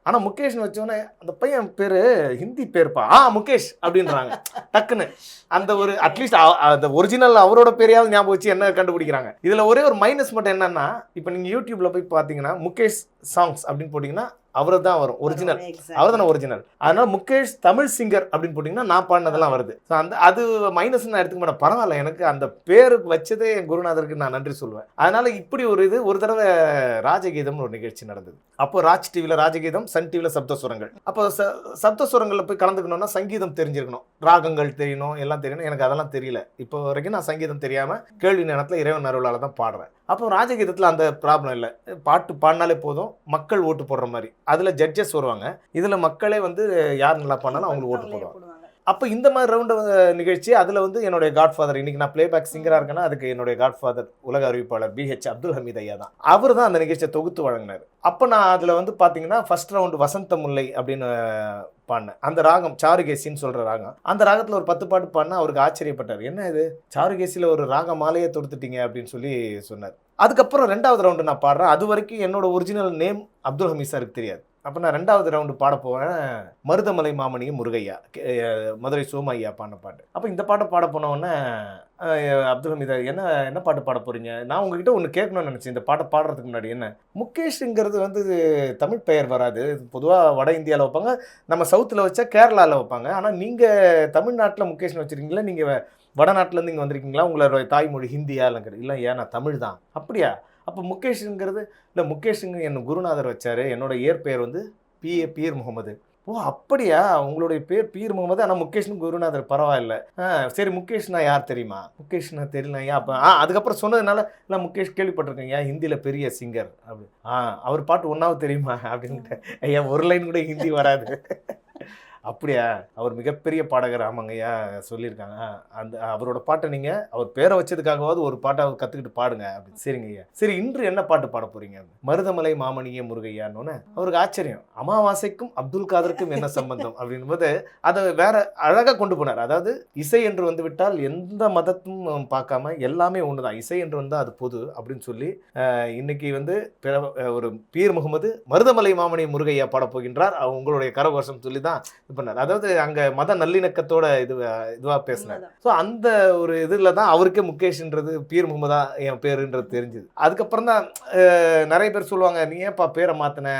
ஆனா முகேஷ்னு வச்சோன்னே அந்த பையன் பேரு ஹிந்தி பேர்ப்பா, முகேஷ் அப்படின்றாங்க டக்குன்னு. அந்த ஒரு அட்லீஸ்ட் அந்த ஒரிஜினல் அவரோட பேரையாவது ஞாபகம் வச்சு என்ன கண்டுபிடிக்கிறாங்க. இதுல ஒரே ஒரு மைனஸ் மட்டும் என்னன்னா, இப்போ நீங்க யூடியூப்ல போய் பாத்தீங்கன்னா முகேஷ் சாங்ஸ் அப்படின்னு போட்டீங்கன்னா அவரு தான் வரும் ஒரிஜினல், அவர் தானே ஒரிஜினல். அதனால முகேஷ் தமிழ் சிங்கர் அப்படின்னு போட்டிங்கன்னா நான் பாடினதெல்லாம் வருது. ஸோ அது மைனஸ் நான் எடுத்துக்க மாட்டேன். பரவாயில்ல, எனக்கு அந்த பேருக்கு வச்சதே என் குருநாதருக்கு நான் நன்றி சொல்லுவேன். அதனால இப்படி ஒரு தடவை ராஜகீதம்னு ஒரு நிகழ்ச்சி நடந்தது. அப்போ ராஜ் டிவியில் ராஜகீதம், சன் டிவியில் சப்தஸ்வரங்கள். அப்போ சப்தஸ்வரங்களில் போய் கலந்துக்கணும்னா சங்கீதம் தெரிஞ்சிருக்கணும், ராகங்கள் தெரியணும், எல்லாம் தெரியணும். எனக்கு அதெல்லாம் தெரியல. இப்போ வரைக்கும் நான் சங்கீதம் தெரியாமல் கேள்வி நேரத்தில் இறைவன் அருளால் தான் பாடுறேன். அப்போ ராஜகீதத்தில் அந்த ப்ராப்ளம் இல்லை. பாட்டு பாடினாலே போதும், மக்கள் ஓட்டு போடுற மாதிரி. அதில் ஜட்ஜஸ் வருவாங்க, இதில் மக்களே யார் நல்லா பாடினாலும் அவங்களுக்கு ஓட்டு போடுவாங்க. அப்போ இந்த மாதிரி ரவுண்டு நிகழ்ச்சி அதில் என்னுடைய காட்ஃபாதர், இன்னைக்கு நான் பிளேபேக் சிங்கராக இருக்கேன்னா அதுக்கு என்னுடைய காட்ஃபாதர் உலக அறிவிப்பாளர் பிஹெச் அப்துல் ஹமீத் ஐயா தான். அவர் தான் அந்த நிகழ்ச்சியை தொகுத்து வழங்கினார். அப்போ நான் அதில் பார்த்தீங்கன்னா ஃபர்ஸ்ட் ரவுண்டு வசந்த முல்லை அப்படின்னு பாடினேன். அந்த ராகம் சாருகேசின்னு சொல்கிற ராகம். அந்த ராகத்தில் ஒரு 10 பாட்டு பாடினா அவருக்கு ஆச்சரியப்பட்டார். என்ன இது, சாருகேசியில் ஒரு ராக மாலையை தொடுத்துட்டீங்க அப்படின்னு சொன்னார். அதுக்கப்புறம் 2வது ரவுண்டு நான் பாடுறேன். அது வரைக்கும் என்னோட ஒரிஜினல் நேம் அப்துல் ஹமீத் சாருக்கு தெரியாது. அப்போ நான் 2வது ரவுண்டு பாட போவேன், மருதமலை மாமணியும் முருகையா, மதுரை சோமையா பாடின பாட்டு. அப்போ இந்த பாட்டை பாட போனவுடனே அப்துல் ஹமீத் என்ன பாட்டு பாட போறீங்க, நான் உங்ககிட்ட ஒன்று கேட்கணும்னு நினச்சேன். இந்த பாட்டை பாடுறதுக்கு முன்னாடி, என்ன முகேஷுங்கிறது தமிழ் பெயர் வராது, பொதுவாக வட இந்தியாவில் வைப்பாங்க, நம்ம சவுத்தில் வச்சா கேரளாவில் வைப்பாங்க. ஆனால் நீங்கள் தமிழ்நாட்டில் முகேஷ்னு வச்சுருக்கீங்களா, நீங்கள் வடநாட்டிலேருந்து இங்கே வந்திருக்கீங்களா, உங்களோட தாய்மொழி ஹிந்தியா இல்லைங்கிறது? இல்லை, ஏன் நான் தமிழ் தான். அப்படியா, அப்போ முகேஷுங்கிறது இல்லை, முகேஷுங்க என் குருநாதர் வச்சார், என்னோட இயற்பெயர் பீர் முகமது. ஓ அப்படியா, உங்களுடைய பேர் பீர் முகமது, ஆனால் முகேஷ்னு குருநாதர், பரவாயில்ல. சரி, முகேஷ்னா யார் தெரியுமா? முகேஷ்னா தெரியல ஐயா. அப்போ அதுக்கப்புறம் சொன்னதுனால இல்லை, முகேஷ் கேள்விப்பட்டிருக்கேன் ஐயா, ஹிந்தியில் பெரிய சிங்கர் அப்படி. அவர் பாட்டு ஒன்றாவது தெரியுமா அப்படின்ட்டு. ஐயா, ஒரு லைன் கூட ஹிந்தி வராது. அப்படியா, அவர் மிகப்பெரிய பாடகர். ஆமாங்கய்யா, சொல்லியிருக்காங்க. அந்த அவரோட பாட்டை நீங்கள் அவர் பேரை வச்சதுக்காகவாவது ஒரு பாட்டை அவர் கற்றுக்கிட்டு பாடுங்க அப்படின்னு. சரிங்க ஐயா. சரி, இன்று என்ன பாட்டு பாட போறீங்க? மருதமலை மாமணியே முருகையான்னு. அவருக்கு ஆச்சரியம், அமாவாசைக்கும் அப்துல் காதருக்கும் என்ன சம்பந்தம் அப்படின் போது அதை வேற அழகாக கொண்டு போனார். அதாவது இசை என்று விட்டால் எந்த மதத்தும் பார்க்காம எல்லாமே ஒன்று தான், இசை என்று வந்தால் அது பொது அப்படின்னு சொல்லி இன்னைக்கு ஒரு பீர் முகமது மருதமலை மாமணி முருகையா பாட போகின்றார். உங்களுடைய கரகோஷம் சொல்லி தான் பண்ணார். அதாவது அங்க மத நல்லிணக்கத்தோட இதுவா பேசினார். ஸோ அந்த ஒரு இதுல தான் அவருக்கே முகேஷ்ன்றது பீர் முகமதா என் பேருன்றது தெரிஞ்சுது. அதுக்கப்புறம் தான் நிறைய பேர் சொல்லுவாங்க, நீ ஏன்ப்பா பேரை மாத்தின,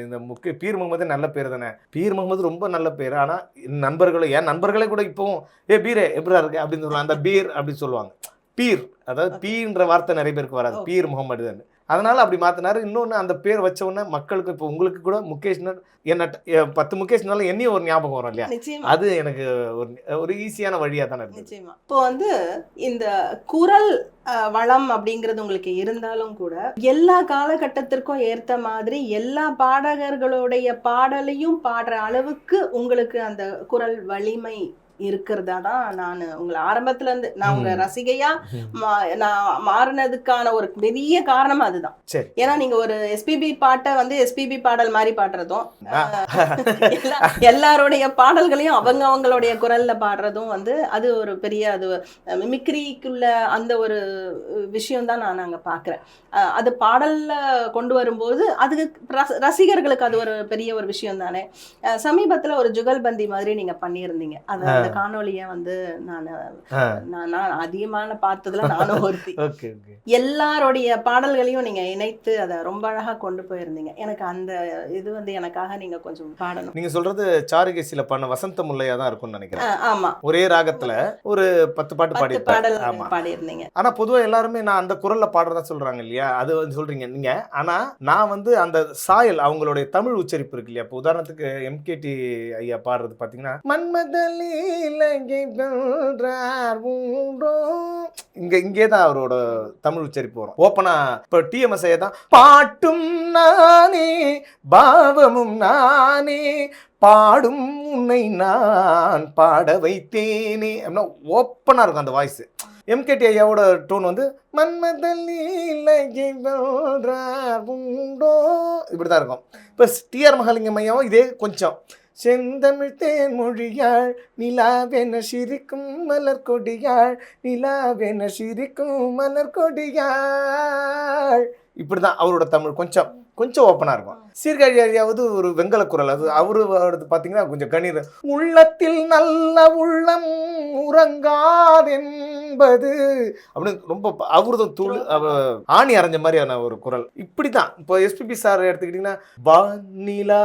இந்த பீர் முகமது நல்ல பேர் தானே. பீர் முகமது ரொம்ப நல்ல பேர். ஆனா என் நண்பர்களே கூட இப்போவும் பீரே எப்படா இருக்கு அப்படின்னு சொல்லுவாங்க. அந்த பீர் அப்படின்னு சொல்லுவாங்க. பீர், அதாவது பீன்ற வார்த்தை நிறைய பேருக்கு வராது, பீர் முகமது தான். அதனால அப்படி மாத்தினாரு. இன்னொன்று, அந்த பேர் வச்ச உடனே மக்களுக்கு இப்போ உங்களுக்கு கூட முகேஷ்னர் என்ன 10 முகேஷ்னாலும் என்னையும் ஒரு ஞாபகம் வரும் இல்லையா? அது எனக்கு ஒரு ஈஸியான வழியா தானே இருக்கு. நிச்சயமா. இப்போ இந்த குரல் வளம் அப்படிங்கிறது உங்களுக்கு இருந்தாலும் கூட எல்லா காலகட்டத்திற்கும் ஏற்ற மாதிரி எல்லா பாடகர்களுடைய பாடலையும் பாடுற அளவுக்கு உங்களுக்கு அந்த குரல் வலிமை இருக்கிறதா தான் நான் உங்களை ஆரம்பத்துல இருந்து நான் உங்க ரசிகையா நான் மாறினதுக்கான ஒரு பெரிய காரணம் அதுதான். ஏன்னா நீங்க ஒரு எஸ்பிபி பாட்டை எஸ்பிபி பாடல் மாதிரி பாடுறதும், எல்லாருடைய பாடல்களையும் அவங்களுடைய குரல்ல பாடுறதும் அது ஒரு பெரிய அது மிமிக்ரிக்குள்ள அந்த ஒரு விஷயம் தான் நான் அங்க பாக்குறேன். அது பாடல்ல கொண்டு வரும்போது அதுக்கு ரசிகர்களுக்கு அது ஒரு பெரிய ஒரு விஷயம் தானே. சமீபத்துல ஒரு ஜுகல்பந்தி மாதிரி நீங்க பண்ணியிருந்தீங்க. அந்த காணொலிய நான் அதிகமான பார்த்ததுல நானும் ஒருத்தி. எல்லாருடைய பாடல்களையும் நீங்க இணைத்து அதை ரொம்ப அழகா கொண்டு போயிருந்தீங்க. எனக்கு அந்த இது எனக்காக நீங்க கொஞ்சம் பாடணும். நீங்க சொல்றது சாருகேசில பண்ண வசந்த முல்லையா தான் இருக்கும்னு நினைக்கிறேன். ஆமா, ஒரே ராகத்துல ஒரு 10 பாட்டு பாடியிருந்தீங்க. ஆனா பொதுவா எல்லாருமே நான் அந்த குரல்ல பாடுறதா சொல்றாங்க இல்லையா, அது சொல்றீங்க நீங்க. ஆனா நான் அந்த சாயல், அவங்களுடைய தமிழ் உச்சரிப்பு இருக்கு இல்லையா. இப்போ உதாரணத்துக்கு எம்கேடி ஐயா பாடுறது பாத்தீங்கன்னா, மன்மதலி இங்கேதான் அவரோட தமிழ் உச்சரிப்பு வரும். ஓப்பனா இப்போ டிஎம்எஸ் தான், பாட்டும் நானே பாவமும் நானே பாடும் உன்னை நான் பாட வைத்தேனே அப்படின்னா ஓப்பனா இருக்கும் அந்த வாய்ஸ். எம்கேடி ஐயாவோட டோன் வந்து மன்மதல் நீலகை வென்றார் உண்டோ இப்படிதான் இருக்கும். இப்போ டிஆர் மகாலிங்கம் ஐயாவும் இதே கொஞ்சம் செந்தமிழ் தேன் மொழியாள் நிலாவென சிரிக்கும் மலர் கொடியாள் நிலாவென சிரிக்கும் மலர் கொடியாள் இப்படிதான் அவரோட தமிழ் கொஞ்சம் கொஞ்சம் ஓப்பனா இருக்கும். சீர்காழி ஐயாவது ஒரு வெங்கல குரல், அது அவரு பாத்தீங்கன்னா கொஞ்சம் கணீர். உள்ளத்தில் நல்ல உள்ளம் உறங்காதென்பது அப்படின்னு ரொம்ப அவருதான் தூள் ஆணி அரைஞ்ச மாதிரியான ஒரு குரல். இப்படிதான் இப்போ எஸ்பிபி சார் எடுத்துக்கிட்டீங்கன்னா வா நிலா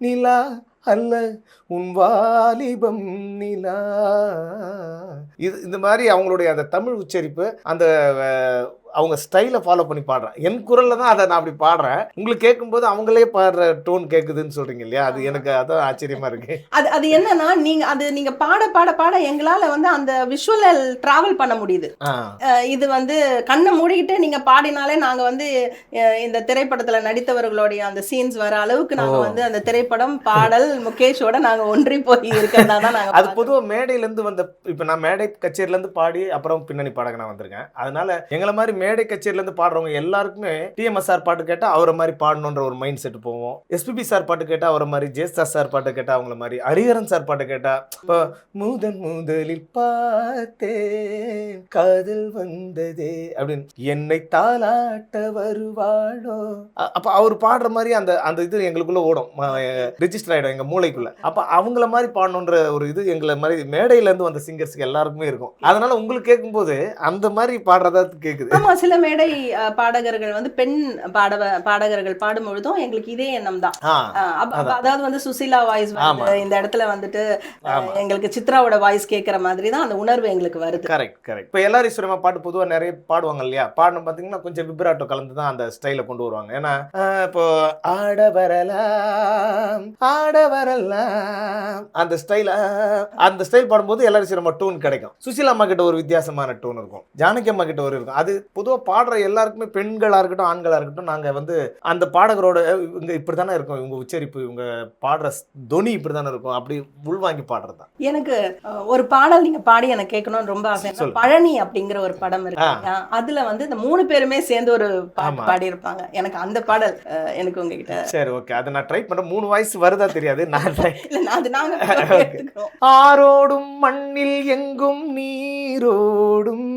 நிலா அல்ல உன் வாலிபம் நிலா, இது இந்த மாதிரி அவங்களுடைய அந்த தமிழ் உச்சரிப்பு அந்த அவங்க ஸ்டைலை ஃபாலோ பண்ணி பாடுறேன். என் குரல்ல தான் அதை நான் அப்படி பாடுறேன். உங்களுக்கு கேட்கும்போது அவங்களே பாடுற டோன் கேட்குதுன்னு சொல்றீங்க இல்லையா, அது எனக்கு அதான் ஆச்சரியமா இருக்கு. அது என்னன்னா நீங்க பாட பாட பாட எங்களால வந்து அந்த விஷுவல் டிராவல் பண்ண முடியுது. இது வந்து கண்ணை மூடிக்கிட்டு நீங்க பாடினாலே நாங்க வந்து இந்த திரைப்படத்துல நடித்தவர்களுடைய அந்த சீன்ஸ் வர அளவுக்கு நாங்க வந்து அந்த திரைப்படம் பாடல் முகேஷோட நாங்க ஒன்றி போய் இருக்கிறதா தான் நாங்க. அது பொதுவாக மேடையில இருந்து வந்த, இப்ப நான் மேடை கச்சேரியில இருந்து பாடி அப்புறம் பின்னணி பாடக நான் வந்திருக்கேன். அதனால எங்களை மாதிரி மேடை கச்சேரியில இருந்து பாடுறவங்க எல்லாருக்குமே டிஎம்எஸ் சார் பாட்டு கேட்டா அவரை மாதிரி பாடணுன்ற ஒரு மைண்ட் செட் போவோம். எஸ்பிபி சார் பாட்டு கேட்டா அவரை மாதிரி, ஜேஸ்தாஸ் சார் பாட்டு கேட்டா அவங்கள மாதிரி, ஹரிஹரன் சார் பாட்டு கேட்டா இப்போ முதலில் பார்த்தேன் காதல் வந்ததே அப்படின்னு என்னை தாலாட்ட வருவாளோ, அப்ப அவர் பாடுற மாதிரி அந்த அந்த இது எங்களுக்குள்ள ஓடும், ரெஜிஸ்டர் ஆயிடும் எங்க மூளைக்குள்ள. அப்ப அவங்கள மாதிரி பாடணுன்ற ஒரு இது எங்களை மாதிரி மேடையில இருந்து வந்த சிங்கர்ஸ்க்கு எல்லாருக்குமே இருக்கும். அதனால உங்களுக்கு கேட்கும்போது அந்த மாதிரி பாடுறதா கேக்குது. ஆமா, சில மேடை பாடகர்கள் வந்து பெண் பாடகர்கள் பாடும் பொழுதும் எங்களுக்கு இதே எண்ணம் தான். அதாவது வந்து சுசீலா வாய்ஸ் இந்த இடத்துல வந்துட்டு எங்களுக்கு சித்ராவோட வாய்ஸ் கேட்கற மாதிரி தான் அந்த உணர்வு எங்களுக்கு வருது. Correct correct. இப்போ எல்லாரும் சுரமா பாட்டு பொதுவாக நிறைய பாடுவாங்க இல்லையா, பாடணும் பார்த்தீங்கன்னா கொஞ்சம் விப்ராட்டோ கலந்து தான் அந்த ஸ்டைலை கொண்டு வருவாங்க. ஏன்னா இப்போ ஆட வரலாம் அந்த ஸ்டைல் பாடும்போது எல்லாரும் சுரமா டோன் கிடைக்கும். சுசீலா அம்மா கிட்ட ஒரு வித்தியாசமான டோன் இருக்கும், ஜானகி அம்மா கிட்ட ஒரு இருக்கும். அது பொதுவாக பாடுற எல்லாருக்குமே பெண்களா இருக்கட்டும் ஆண்களா இருக்கட்டும், நாங்க வந்து அந்த பாடகரோட இவங்க இப்படித்தானே இருக்கும், இவங்க உச்சரிப்பு இவங்க பாடுற தொனி இப்படித்தானே இருக்கும், அப்படி உள்வாங்கி பாடுறது தான். எனக்கு ஒரு பாடல் நீங்க பாடி எனக்கு கேட்கணும்னு ரொம்ப ஆசை. பழனி அப்படிங்கிற ஒரு படம் இருக்கு, அதுல வந்து இந்த 3 பேருமே சேர்ந்து ஒரு பாட்டு பாடி இருப்பாங்க. எனக்கு அந்த பாடல் எனக்கு உங்ககிட்ட. சரி ஓகே, அதை நான் ட்ரை பண்றேன். 3 வாய்ஸ் வருதா தெரியாது, நாங்க ஆரோடும் மண்ணில் எங்கும் நீரோடும்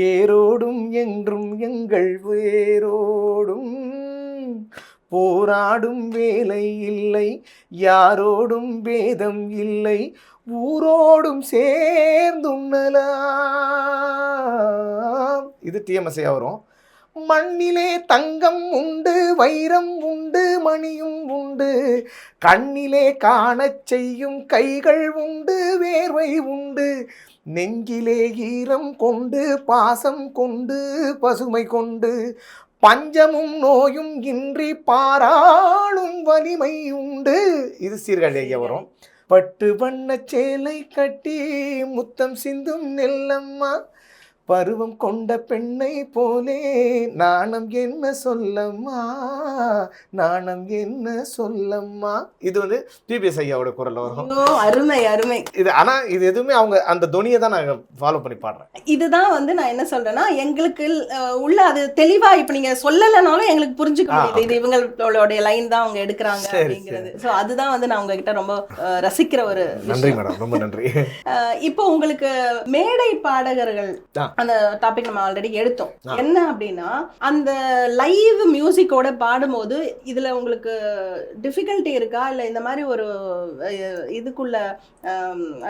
ஏரோடும் என்றும் எங்கள் வேரோடும் போராடும் வேலை இல்லை யாரோடும் வேதம் இல்லை ஊரோடும் சேர்ந்துண்ணலாம். இது டிஎம்எஸ்ஐயா வரும். மண்ணிலே தங்கம் உண்டு வைரம் உண்டு மணியும் உண்டு கண்ணிலே காணச் செய்யும் கைகள் உண்டு வேர்வை உண்டு நெஞ்சிலே ஈரம் கொண்டு பாசம் கொண்டு பசுமை கொண்டு பஞ்சமும் நோயும் இன்றி பாராளும் வலிமை உண்டு. இது சீர்காழி ஐயா வரும். பட்டு வண்ண சேலை கட்டி முத்தம் சிந்தும் நெல்லம்மா பருவம் கொண்ட பெண்ணை போலே நாணம் என்ன சொல்லம்மா நாணம் என்ன சொல்லம்மா. இது வந்து டிபிஎஸ் ஐயாவோட குரல்ல வரும். அருமை அருமை. இது ஆனா இது எதுவுமே அவங்க அந்த தொனியை தான் நான் ஃபாலோ பண்ணி பாடுறேன். இதுதான் வந்து நான் என்ன சொல்றேன்னா எங்களுக்கு உள்ள அது தெளிவா இப்ப நீங்க சொல்லலைனாலும் எங்களுக்கு புரிஞ்சுக்க முடியுது இது இவங்களுடைய லைன் தான் அவங்க எடுக்கிறாங்க அப்படிங்கிறது. ஸோ அதுதான் வந்து நான் உங்ககிட்ட ரொம்ப ரசிக்கிற ஒரு நன்றி மேடம், ரொம்ப நன்றி. இப்போ உங்களுக்கு மேடை பாடகர்கள் அந்த டாபிக் நம்ம ஆல்ரெடி எடுத்தோம். என்ன அப்படின்னா அந்த லைவ் மியூசிக்கோட பாடும்போது இதுல உங்களுக்கு டிஃபிகல்ட்டி இருக்கா, இல்ல இந்த மாதிரி ஒரு இதுக்குள்ள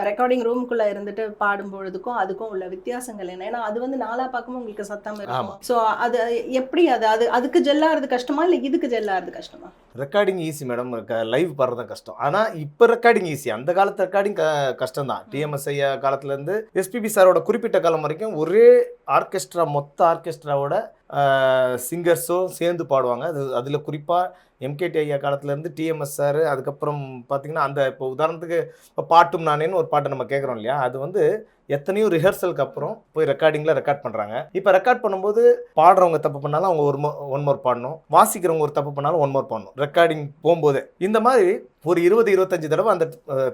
ரெக்கார்டிங் ரூமுக்குள்ள இருந்துட்டு பாடும் பொழுதுக்கும் அதுக்கும் உள்ள வித்தியாசங்கள் என்ன? ஏன்னா அது வந்து நாலா பக்கமும் உங்களுக்கு சத்தம் இருக்கும். ஸோ அது எப்படி அதுக்கு ஜெல்லாகிறது கஷ்டமா இல்லை இதுக்கு ஜெல்லாகிறது கஷ்டமா? ரெக்கார்டிங் ஈஸி மேடம், லைவ் பாடுறது தான் கஷ்டம். ஆனால் இப்போ ரெக்கார்டிங் ஈஸி. அந்த காலத்து ரெக்கார்டிங் கஷ்டம் தான். டிஎம்எஸ் ஐயா காலத்துலேருந்து எஸ்பிபி சாரோட குறிப்பிட்ட காலம் வரைக்கும் ஒரே ஆர்கெஸ்ட்ரா மொத்த ஆர்கெஸ்ட்ராவோட சிங்கர்ஸும் சேர்ந்து பாடுவாங்க. அதில் குறிப்பாக எம்கேடி ஐயா காலத்துலேருந்து டிஎம்எஸ் சார், அதுக்கப்புறம் பார்த்தீங்கன்னா அந்த இப்போ உதாரணத்துக்கு இப்போ பாட்டும் நானேன்னு ஒரு பாட்டை நம்ம கேட்குறோம் இல்லையா, அது வந்து எத்தனையோ ரிஹர்சலுக்கு அப்புறம் போய் ரெக்கார்ட் பண்ணுறாங்க. இப்போ ரெக்கார்ட் பண்ணும்போது பாடுறவங்க தப்பு பண்ணாலும் அவங்க ஒன் மோர் பாடணும், வாசிக்கிறவங்க ஒரு தப்பு பண்ணாலும் ஒன் மோர் பாடணும் ரெக்கார்டிங் போகும்போது. இந்த மாதிரி ஒரு 20-25 தடவை அந்த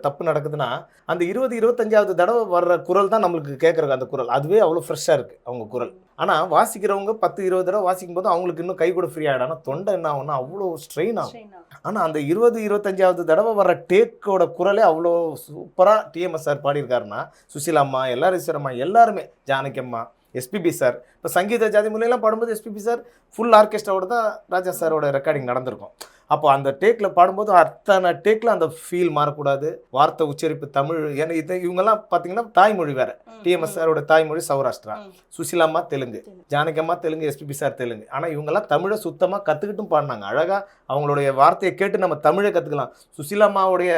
தப்பு நடக்குதுன்னா அந்த 20-25வது தடவை வர்ற குரல் தான் நம்மளுக்கு கேட்குறது. அந்த குரல் அதுவே அவ்வளோ ஃப்ரெஷ்ஷாக இருக்குது அவங்க குரல். ஆனால் வாசிக்கிறவங்க 10-20 தடவை வாசிக்கும் போது அவங்களுக்கு இன்னும் கை கூட ஃப்ரீ ஆகிடும். ஆனால் தொண்டை என்ன ஆகும்னா அவ்வளோ ஸ்ட்ரெயின் ஆகும். ஆனால் அந்த 20-25வது தடவை வர டேக்கோட குரலே அவ்வளோ சூப்பராக டிஎம்எஸ் சார் பாடியிருக்காருன்னா, சுசிலாம்மா, எல்லாரும் எல்லாருமே, ஜானகி அம்மா, எஸ்பிபி சார், இப்போ சங்கீத ஜாதி முறையெல்லாம் பாடும்போது எஸ்பிபி சார் ஃபுல் ஆர்கெஸ்ட்ராவோட தான் ராஜா சாரோட ரெக்கார்டிங் நடந்திருக்கும். அப்போ அந்த டேக்கில் பாடும்போது அத்தனை டேக்கில் அந்த ஃபீல் மாறக்கூடாது. வார்த்தை உச்சரிப்பு தமிழ், ஏன்னா இவங்கெல்லாம் பார்த்தீங்கன்னா தாய்மொழி வேறு. டிஎம்எஸ் சாரோட தாய்மொழி சௌராஷ்டிரா, சுசிலாம்மா தெலுங்கு, ஜானகி அம்மா தெலுங்கு, எஸ்பிபி சார் தெலுங்கு. ஆனால் இவங்கெல்லாம் தமிழை சுத்தமாக கற்றுக்கிட்டும் பாடினாங்க. அழகாக அவங்களுடைய வார்த்தையை கேட்டு நம்ம தமிழை கற்றுக்கலாம். சுசிலாம்மாவுடைய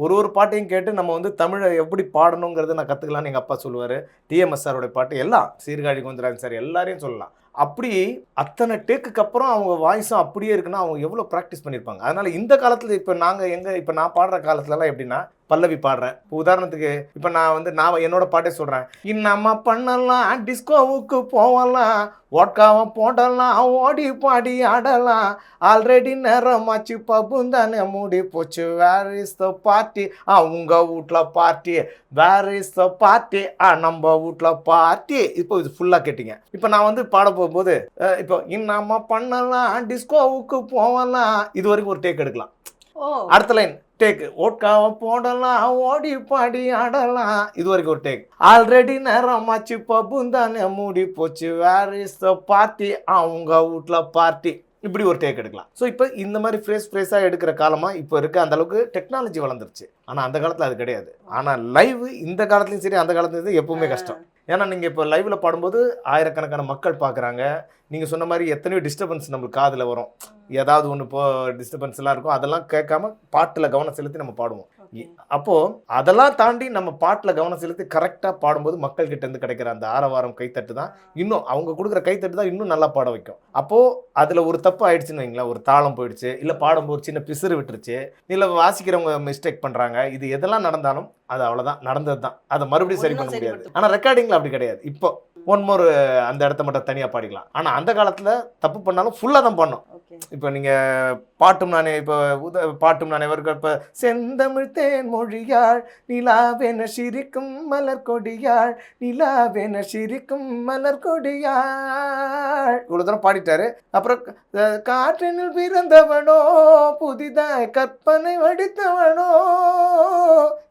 ஒரு பாட்டையும் கேட்டு நம்ம வந்து தமிழை எப்படி பாடணுங்கிறத நான் கற்றுக்கலான்னு எங்கள் அப்பா சொல்லுவார். டிஎம்எஸ் சாரோடைய பாட்டு எல்லாம், சீர்காழி கோவிந்தராஜன் சார் எல்லாரையும் சொல்லலாம். அப்படி அத்தனை டேக்குக்கு அப்புறம் அவங்க வாய்ஸும் அப்படியே இருக்குன்னா அவங்க எவ்வளோ ப்ராக்டிஸ் பண்ணியிருப்பாங்க. அதனால் இந்த காலத்தில் இப்போ நான் பாடுற காலத்துலலாம் எப்படின்னா பல்லவி பாடுறேன். இப்போ உதாரணத்துக்கு இப்போ நான் என்னோட பாட்டே சொல்கிறேன். இன்னம்மா பண்ணலாம், டிஸ்கோவுக்கு போகலாம், ஓட்காவை போடலாம், ஓடி பாடி ஆடலாம், ஆல்ரெடி நேரமாச்சு பப்பும் தானே மூடி போச்சு, வேர் இஸ் த பார்ட்டி, உங்கள் வீட்டில் party, where is the party, நம்ம வீட்டில் பார்ட்டி. இப்போ இது ஃபுல்லாக கேட்டிங்க. இப்போ நான் பாட போகும்போது இப்போ இன்னம்மா பண்ணலாம், டிஸ்கோவுக்கு போகலாம், இது வரைக்கும் ஒரு டேக் எடுக்கலாம். அடுத்த லைன் டேக், ஓட்காவை போடலாம், ஓடி பாடி ஆடலாம், இது வரைக்கும் ஒரு டேக். ஆல்ரெடி நேரமாச்சு பப்பும் தானே மூடி போச்சு, வேர் இஸ் த பார்ட்டி, அவங்க வீட்டில் பார்ட்டி, இப்படி ஒரு டேக் எடுக்கலாம். ஸோ இப்போ இந்த மாதிரி ஃப்ரேஸாக எடுக்கிற காலமாக இப்போ இருக்க. அந்த அளவுக்கு டெக்னாலஜி வளர்ந்துருச்சு. ஆனால் அந்த காலத்தில் அது கிடையாது. ஆனால் லைவ் இந்த காலத்துலையும் சரி அந்த காலத்துலையும் சரி எப்பவுமே கஷ்டம். ஏன்னா நீங்கள் இப்போ லைவில் பாடும்போது ஆயிரக்கணக்கான மக்கள் பார்க்குறாங்க. நீங்கள் சொன்ன மாதிரி எத்தனையோ டிஸ்டர்பன்ஸ் நம்மளுக்கு காதில் வரும். ஏதாவது ஒன்று டிஸ்டர்பன்ஸ்லாம் இருக்கும். அதெல்லாம் கேட்காம பாட்டில் கவனம் செலுத்தி நம்ம பாடுவோம். அப்போது அதெல்லாம் தாண்டி நம்ம பாட்டில் கவனம் செலுத்தி கரெக்டாக பாடும்போது மக்கள்கிட்ட இருந்து கிடைக்கிற அந்த ஆரவாரம் கைத்தட்டு தான் இன்னும், அவங்க கொடுக்குற கைத்தட்டு தான் இன்னும் நல்லா பாட வைக்கும். அப்போது அதில் ஒரு தப்பு ஆயிடுச்சுன்னு வைங்களேன், ஒரு தாளம் போயிடுச்சு, இல்லை பாடும்போது சின்ன பிசுறு விட்டுருச்சு, இல்லை வாசிக்கிறவங்க மிஸ்டேக் பண்ணுறாங்க, இது எதெல்லாம் நடந்தாலும் அது அவ்வளோதான், நடந்தது தான். அதை மறுபடியும் சரி பண்ண முடியாது. ஆனால் ரெக்கார்டிங்கில் அப்படி கிடையாது. இப்போ ஒன் மோர் அந்த இடத்த மட்டும் தனியாக பாடிக்கலாம். ஆனால் அந்த காலத்தில் தப்பு பண்ணாலும் ஃபுல்லாக தான் பண்ணோம். இப்போ நீங்கள் பாட்டும் நானே, இப்போ பாட்டும் நானே வர்க்க, இப்போ செந்தமிழ் தேன் மொழியாள், நிலாவென சிரிக்கும் மலர் கொடியாள், நிலாவென சிரிக்கும் மலர் கொடியாள், இவ்வளோ தூரம் பாடிட்டாரு. அப்புறம் காற்றினில் பிறந்தவனோ, புதிதாய் கற்பனை வடித்தவனோ,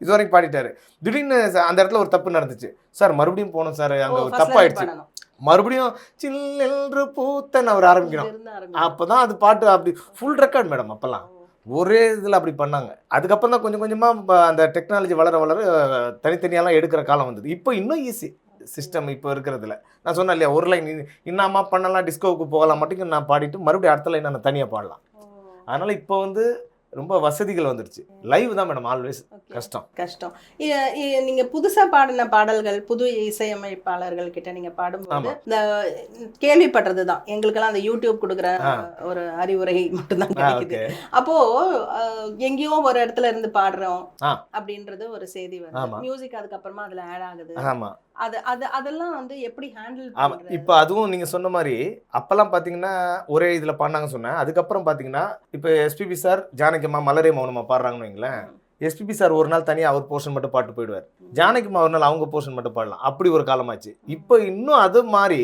இது வரைக்கும் பாடிட்டாரு. திடீர்னு அந்த இடத்துல ஒரு தப்பு நடந்துச்சு சார், மறுபடியும் போகணும் சார், அங்கே ஒரு தப்பாயிடுச்சு, மறுபடியும் சில்லென்று பூத்தன் அவர் ஆரம்பிக்கணும். அப்போதான் அது பாட்டு அப்படி ஃபுல் ரெக்கார்ட் மேடம். அப்போல்லாம் ஒரே இதில் அப்படி பண்ணாங்க. அதுக்கப்புறம் தான் கொஞ்சம் கொஞ்சமாக அந்த டெக்னாலஜி வளர தனித்தனியாலாம் எடுக்கிற காலம் வந்தது. இப்போ இன்னும் ஈஸி சிஸ்டம் இப்போ இருக்கிறதுல. நான் சொன்னேன் இல்லையா, ஒரு லைன் இன்னமா பண்ணலாம், டிஸ்கோவுக்கு போகலாம் மட்டும் நான் பாடிட்டு மறுபடியும் அடுத்த லைன் நான் தனியாக பாடலாம். அதனால் இப்போ ரொம்ப வசதிகள் வந்துருச்சு. லைவ் தான் மேடம் ஆல்வேஸ் கஷ்டம். நீங்க புதுசா பாடின பாடல்கள் புது இசையமைப்பாளர்கள் கிட்ட நீங்க பாடும்போது இந்த கேள்விப்படுறதுதான் எங்களுக்கெல்லாம் அந்த யூடியூப் கொடுக்குற ஒரு அறிவுரை மட்டும்தான் கிடைக்குது. அப்போ எங்கேயோ ஒரு இடத்துல இருந்து பாடுறோம் அப்படின்றது ஒரு செய்தி வருது, மியூசிக் அதுக்கப்புறமா அதுல ஆட் ஆகுது. அதெல்லாம் எப்படி ஹேண்டில் பண்றது? இப்போ அதுவும் நீங்க சொன்ன மாதிரி அப்பெல்லாம் பாத்தீங்கன்னா ஒரே இதுல பாடினாங்க சொன்னேன். அதுக்கப்புறம் பாத்தீங்கன்னா இப்போ எஸ்பிபி சார் ஜானகிம்மா மலரே மௌனமா பாடுறாங்கன்னு வைங்களேன், எஸ்பிபி சார் ஒரு நாள் தனியாக அவர் போர்ஷன் மட்டும் பாட்டு போயிடுவார், ஜானகிம்மா ஒரு நாள் அவங்க போர்ஷன் மட்டும் பாடலாம். அப்படி ஒரு காலமாச்சு. இப்போ இன்னும் அது மாதிரி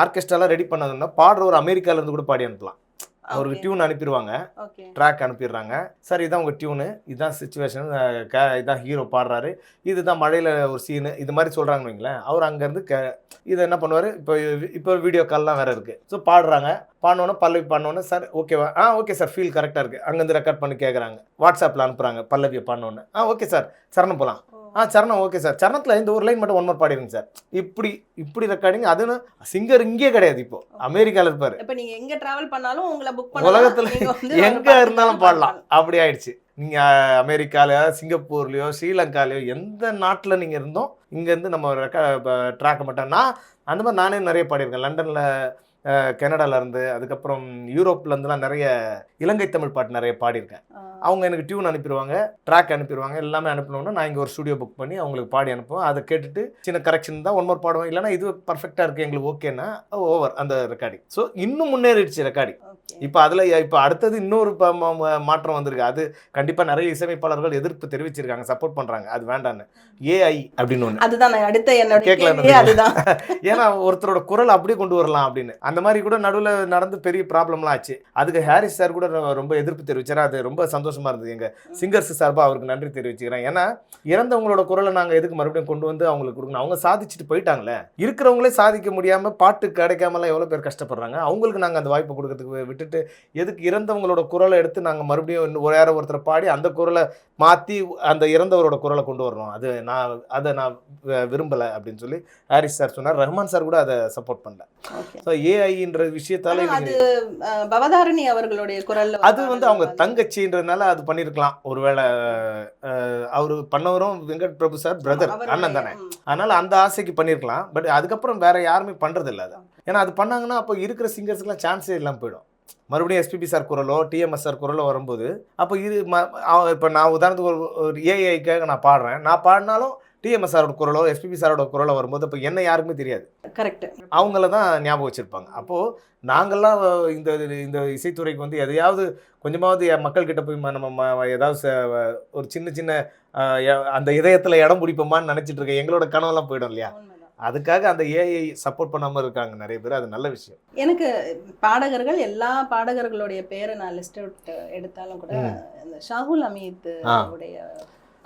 ஆர்கெஸ்ட்ராலாம் ரெடி பண்ணதுன்னா பாடுறவர் அமெரிக்கால இருந்து கூட பாடி அனுப்பலாம். அவருக்கு டியூன் அனுப்பிடுவாங்க, ட்ராக் அனுப்பிடுறாங்க. சார் இதான் உங்கள் டியூனு, இதுதான் சுச்சுவேஷன், இதான் ஹீரோ பாடுறாரு, இதுதான் மழையில் ஒரு சீனு, இது மாதிரி சொல்கிறாங்கன்னு வைங்களேன். அவர் அங்கேருந்து இதை என்ன பண்ணுவார், இப்போ வீடியோ கால்லாம் வேறு இருக்குது. ஸோ பாடுறாங்க, பாடினோன்னே பல்லவி பாடினோன்னே சார் ஓகேவா, ஓகே சார் ஃபீல் கரெக்டாக இருக்குது, அங்கேருந்து ரெக்கார்ட் பண்ணி கேட்குறாங்க, வாட்ஸ்அப்பில் அனுப்புகிறாங்க பல்லவியை பாடினோன்னே, ஓகே சார் சரணம் போகலாம், சரணம் ஓகே சார், சரணத்தில் இந்த ஒரு லைன் மட்டும் ஒன் மோர் பாடிடுங்க சார், இப்படி ரெக்கார்டிங். அதுன்னு சிங்கர் இங்கே கிடையாது, இப்போ அமெரிக்காவில் இருப்பார். இப்போ நீங்கள் எங்கே ட்ராவல் பண்ணாலும் உங்களை புக் பண்ணி உலகத்தில் எங்கே இருந்தாலும் பாடலாம், அப்படி ஆயிடுச்சு. நீங்கள் அமெரிக்காலையோ சிங்கப்பூர்லையோ ஸ்ரீலங்காலையோ எந்த நாட்டில் நீங்கள் இருந்தோம், இங்கேருந்து நம்ம ட்ராக்கை மட்டும். நான் அந்த மாதிரி நானே நிறைய பாடியிருக்கேன். லண்டனில் கனடால இருந்து, அதுக்கப்புறம் யூரோப்ல இருந்துலாம் நிறைய இலங்கை தமிழ் பாட்டு நிறைய பாடியிருக்கேன். அவங்க எனக்கு டியூன் அனுப்பிடுவாங்க, ட்ராக் அனுப்பிடுவாங்க, எல்லாமே அனுப்பினோன்னா நான் இங்கே ஒரு ஸ்டுடியோ புக் பண்ணி அவங்களுக்கு பாடி அனுப்புவேன். அதை கேட்டுட்டு சின்ன கரெக்ஷன் தான் ஒன் மோர் பாடுவேன், இல்லைனா இது பர்ஃபெக்டாக இருக்குது எங்களுக்கு ஓகேன்னா ஓவர் அந்த ரெக்கார்டிங். ஸோ இன்னும் முன்னேறிடுச்சு ரெக்கார்டிங். இப்போ அதில் இப்போ அடுத்தது இன்னொரு மாற்றம் வந்திருக்கு. அது கண்டிப்பாக நிறைய இசையமைப்பாளர்கள் எதிர்ப்பு தெரிவிச்சிருக்காங்க, சப்போர்ட் பண்ணுறாங்க, அது வேண்டான்னு. ஏஐ அப்படின்னு ஒன்று, அதுதான் அடுத்த என்னோட கேட்கல அதுதான். ஏன்னா ஒருத்தரோட குரல் அப்படியே கொண்டு வரலாம் அப்படின்னு, அந்த மாதிரி கூட நடுவில் நடந்து பெரிய ப்ராப்ளம்லாம் ஆச்சு. அதுக்கு ஹாரிஸ் சார் கூட ரொம்ப எதிர்ப்பு தெரிவிச்சார். அது ரொம்ப சந்தோஷமா இருந்தது. எங்கள் சிங்கர்ஸ் சார்பாக அவருக்கு நன்றி தெரிவிச்சுக்கிறேன். ஏன்னா இறந்தவங்களோட குரலை நாங்கள் எதுக்கு மறுபடியும் கொண்டு வந்து அவங்களுக்கு கொடுக்கணும்? அவங்க சாதிச்சுட்டு போயிட்டாங்களே, இருக்கிறவங்களே சாதிக்க முடியாமல் பாட்டு கிடைக்காமலாம் எவ்வளோ பேர் கஷ்டப்படுறாங்க. அவங்களுக்கு நாங்கள் அந்த வாய்ப்பை கொடுக்கறதுக்கு விட்டுட்டு எதுக்கு இறந்தவங்களோட குரலை எடுத்து நாங்கள் மறுபடியும் வேற ஒருத்தரை பாடி அந்த குரலை மாற்றி அந்த இறந்தவரோட குரலை கொண்டு வரணும்? அதை நான் விரும்பலை அப்படின்னு சொல்லி ஹாரிஸ் சார் சொன்னார். ரஹ்மான் சார் கூட அதை சப்போர்ட் பண்ணல. ஸோ ஏஐன்ற விஷயத்தால அது பவதாரணி அவர்களுடைய குரல், அது வந்து அவங்க தங்கச்சின்றதுனால அது பண்ணியிருக்கலாம் ஒருவேளை. அவர் பண்ணவரும் வெங்கட் பிரபு சார் பிரதர், அண்ணன் தானே, அதனால அந்த ஆசைக்கு பண்ணியிருக்கலாம். பட் அதுக்கப்புறம் வேற யாருமே பண்றது இல்லை அதை. ஏன்னா அது பண்ணாங்கன்னா அப்போ இருக்கிற சிங்கர்ஸ்க்குலாம் சான்ஸே இல்லாமல் போயிடும். மறுபடியும் எஸ்பிபி சார் குரலோ டிஎம்எஸ் சார் குரலோ வரும்போது அப்போ இப்போ நான் உதாரணத்துக்கு ஒரு ஏஐக்காக நான் பாடுறேன், நான் பாடினாலும் டிஎம்எஸ் சாரோட குரலோ எஸ்பிபி சாரோட குரலோ வரும்போது அப்போ என்ன யாருக்குமே தெரியாது. கரெக்ட், அவங்கள தான் ஞாபகம் வச்சுருப்பாங்க. அப்போது நாங்கள்லாம் இந்த இசைத்துறைக்கு வந்து எதையாவது கொஞ்சமாவது மக்கள்கிட்ட போய் நம்ம ஏதாவது ஒரு சின்ன சின்ன அந்த இதயத்தில் இடம் பிடிப்போமான்னு நினச்சிட்டு இருக்கேன். எங்களோட கனவெல்லாம் போயிடும் இல்லையா? அதுக்காக அந்த ஏஐ சப்போர்ட் பண்ணாமல் இருக்காங்க நிறைய பேர். அது நல்ல விஷயம். எனக்கு பாடகர்கள், எல்லா பாடகர்களுடைய பேரை நான் லிஸ்ட் அவுட் எடுத்தாலும் கூட இந்த ஷாகுல் அமீத் உடைய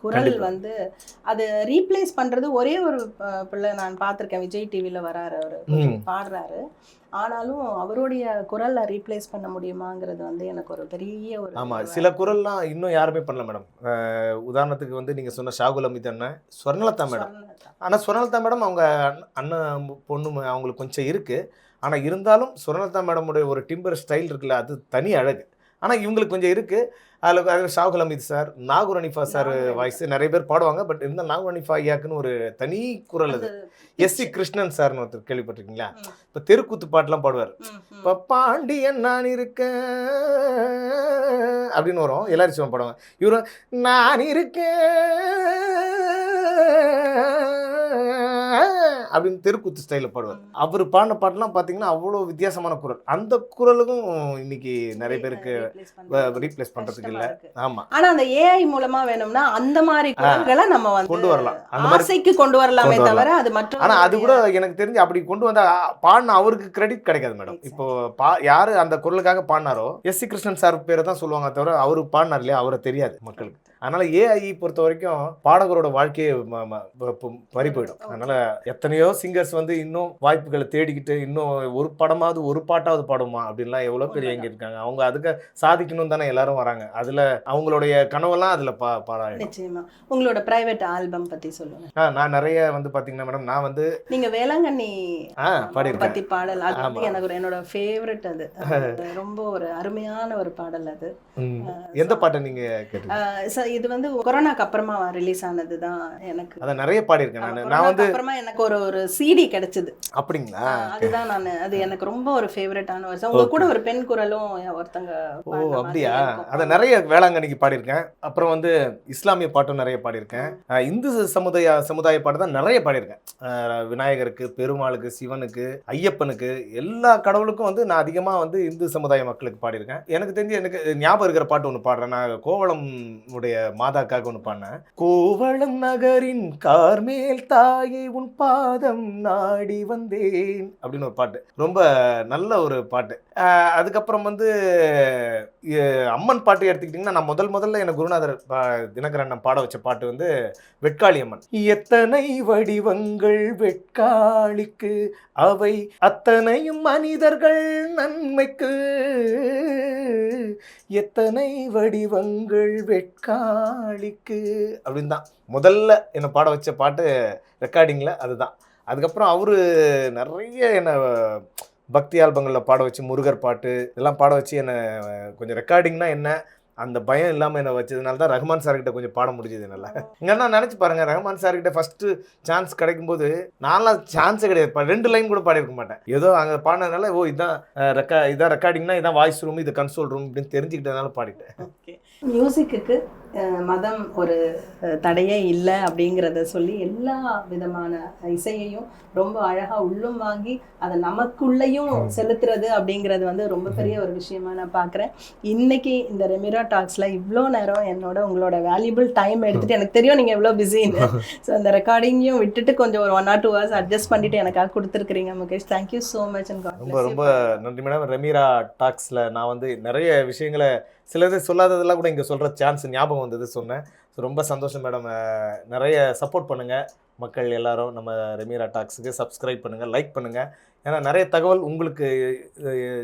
குரல் வந்து அது ரீப்ளேஸ் பண்றது ஒரே ஒரு பிள்ளை நான் பார்த்துருக்கேன். விஜய் டிவியில் வராரு, அவர் பாடுறாரு. ஆனாலும் அவருடைய குரலை ரீப்ளேஸ் பண்ண முடியுமாங்கிறது வந்து எனக்கு ஒரு பெரிய ஒரு. ஆமாம், சில குரல்லாம் இன்னும் யாருமே பண்ணல மேடம். உதாரணத்துக்கு வந்து நீங்கள் சொன்ன ஷாகுல் அமீத் அண்ணன், ஸ்வர்ணலதா மேடம். ஆனால் ஸ்வர்ணலதா மேடம் அவங்க அண்ணன் பொண்ணு அவங்களுக்கு கொஞ்சம் இருக்குது. ஆனால் இருந்தாலும் ஸ்வர்ணலதா மேடமுடைய ஒரு டிம்பர் ஸ்டைல் இருக்குல்ல, அது தனி அழகு. ஆனால் இவங்களுக்கு கொஞ்சம் இருக்குது. அதில் Shahul Hameed sir, Nagore Hanifa sir voice நிறைய பேர் பாடுவாங்க. பட் இருந்தால் நாகூர் ஹனீஃபா ஐயாக்குன்னு ஒரு தனி குரல். அது எஸ்சி கிருஷ்ணன் சார்னு ஒருத்தர் கேள்விப்பட்டிருக்கீங்களா? இப்போ தெருக்கூத்து பாட்டுலாம் பாடுவார். இப்போ பாண்டியன் நான் இருக்கேன் அப்படின்னு வரும், எல்லாரும் சும்மா பாடுவாங்க. இவரும் நான் இருக்கேன் அப்படின்னு தெருக்கூத்து ஸ்டைலில் பாடுவார். அவர் பாடின பாட்டுலாம் பார்த்தீங்கன்னா அவ்வளோ வித்தியாசமான குரல். அந்த குரலுக்கும் இன்னைக்கு நிறைய பேருக்கு ரீப்ளேஸ் பண்ணுறதுக்கு இல்லை. ஆமாம், ஆனால் அந்த ஏஐ மூலமாக வேணும்னா அந்த மாதிரி குரல்களை நம்ம வந்து கொண்டு வரலாம், அந்த மாதிரி கொண்டு வரலாமே தவிர அது மட்டும். ஆனால் அது கூட எனக்கு தெரிஞ்சு அப்படி கொண்டு வந்தால் பாடின அவருக்கு கிரெடிட் கிடைக்காது மேடம். இப்போ யார் அந்த குரலுக்காக பாடினாரோ எஸ்சி கிருஷ்ணன் சார் பேரை தான் சொல்லுவாங்க தவிர அவரு பாடினார் இல்லையா, அவரை தெரியாது மக்களுக்கு. அதனால ஏஐ பொறுத்த வரைக்கும் பாடகரோட வாழ்க்கையை பறி போயிடும். அதனால எத்தனையோ சிங்கர்ஸ் வந்து இன்னும் வாய்ப்புகளை தேடிக்கிட்டு இன்னும் ஒரு படமாவது ஒரு பாட்டாவது பாடுமா அப்படின்லாம் எவ்வளோ பேர் எங்க இருக்காங்க. அவங்க அதுக்கு சாதிக்கணும் தானே எல்லாரும் வராங்க. அதுல அவங்களுடைய கனவெல்லாம் அதுல பாடாயிடும். நிச்சயமா. உங்களோட பிரைவேட் ஆல்பம் பத்தி சொல்லுங்க. நான் நிறைய வந்து பாத்தீங்கன்னா மேடம், நான் வந்து நீங்க வேளாங்கண்ணி பத்தி பாடல், அது வந்து எனக்கு என்னோட ஃபேவரட். அது ரொம்ப ஒரு அருமையான ஒரு பாடல். அது எந்த பாட்டை நீங்க கேட்டீங்க? இது வந்து கொரோனாக்கு அப்புறமா ரிலீஸ் ஆனது தான். எனக்கு அத நிறைய பாடியிருக்கேன் நான் வந்து. அப்புறமா எனக்கு ஒரு சிடி கிடைச்சது. அப்படிங்களா? அதுதான் அது எனக்கு ரொம்ப ஒரு ஃபேவரட்டான ஒரு. உங்க கூட ஒரு பெண் குரலும் ஒருத்தங்க. ஓ அப்படியா? அத நிறைய வேளாங்கண்ணிக்கு பாடியிருக்கேன். அப்புறம் வந்து இஸ்லாமிய பாட்டும் நிறைய பாடியிருக்கேன். இந்து சமுதாய பாட்டு தான் நிறைய பாடியிருக்கேன். விநாயகருக்கு, பெருமாளுக்கு, சிவனுக்கு, ஐயப்பனுக்கு, எல்லா கடவுளுக்கும் வந்து நான் அதிகமா வந்து இந்து சமுதாய மக்களுக்கு பாடியிருக்கேன். எனக்கு தெரிஞ்சு எனக்கு ஞாபகம் இருக்கிற பாட்டு ஒன்று பாடுறேன். நான் கோவளம் உடைய மாதாக்காக ஒன்று பண்ணேன். கோவளம் நகரின் கார்மேல் தாயை உன் பாதம் நாடி வந்தேன் அப்படின்னு ஒரு பாட்டு. ரொம்ப நல்ல ஒரு பாட்டு. அதுக்கப்புறம் வந்து அம்மன் பாட்டு எடுத்துக்கிட்டிங்கன்னா, நான் முதல்ல எனக்கு குருநாதர் தினகரன் பாட வச்ச பாட்டு வந்து வெட்காளி அம்மன். எத்தனை வடிவங்கள் வெட்காளிக்கு, அவை அத்தனையும் மனிதர்கள் நன்மைக்கு, எத்தனை வடிவங்கள் வெட்காளிக்கு அப்படின்னு தான் முதல்ல என்னை பாட வச்ச பாட்டு ரெக்கார்டிங்கில். அதுதான். அதுக்கப்புறம் அவரு நிறைய என்னை பக்தி ஆல்பங்களில் பாட வச்சு, முருகர் பாட்டு இதெல்லாம் பாட வச்சு என்னை கொஞ்சம் ரெக்கார்டிங்னா என்ன, அந்த பயம் இல்லாமல் என்ன வச்சதுனால தான் ரஹ்மான் சார்கிட்ட கொஞ்சம் பாட முடிஞ்சது நல்லா. இங்கன்னா நினச்சி பாருங்கள், ரஹ்மான் சார்கிட்ட ஃபஸ்ட்டு சான்ஸ் கிடைக்கும்போது நான்லாம் சான்ஸே கிடையாது, 2 லைன் கூட பாடியிருக்க மாட்டேன். ஏதோ அங்கே பாடினதுனால இதான் இதான் ரெக்கார்டிங்னா இதான் வாய்ஸ் ரூம், இது கன்சோல் ரூம் அப்படின்னு தெரிஞ்சுக்கிட்டதுனால பாடிட்டேன். ஓகே. மியூசிக்கு மதம் ஒரு தடையே இல்லை அப்படிங்கிறத சொல்லி எல்லா விதமான இசையையும் ரொம்ப அழகாக உள்ளும் வாங்கி அதை நமக்குள்ளேயும் செலுத்துறது அப்படிங்கிறது வந்து ரொம்ப பெரிய ஒரு விஷயமா நான் பார்க்குறேன். இன்னைக்கு இந்த ரெமிரா டாக்ஸில் இவ்வளோ நேரம் என்னோட உங்களோட வேல்யூபிள் டைம் எடுத்துகிட்டு, எனக்கு தெரியும் நீங்கள் எவ்வளோ பிஸின்னு, ஸோ அந்த ரெக்கார்டிங்கையும் விட்டுட்டு கொஞ்சம் ஒரு 1 or 2 hours அட்ஜஸ்ட் பண்ணிவிட்டு எனக்காக கொடுத்துருக்குறீங்க முகேஷ். Thank you so much. ரொம்ப ரொம்ப நன்றி மேடம். ரெமிரா டாக்ஸில் நான் வந்து நிறைய விஷயங்களை சிலது சொல்லாததெல்லாம் கூட இங்கே சொல்கிற சான்ஸ் ஞாபகம் வந்தது சொன்னேன். ஸோ ரொம்ப சந்தோஷம் மேடம். நிறைய சப்போர்ட் பண்ணுங்கள் மக்கள் எல்லாரும். நம்ம ரெமிரா டாக்ஸுக்கு சப்ஸ்கிரைப் பண்ணுங்கள், லைக் பண்ணுங்கள். ஏன்னா நிறைய தகவல் உங்களுக்கு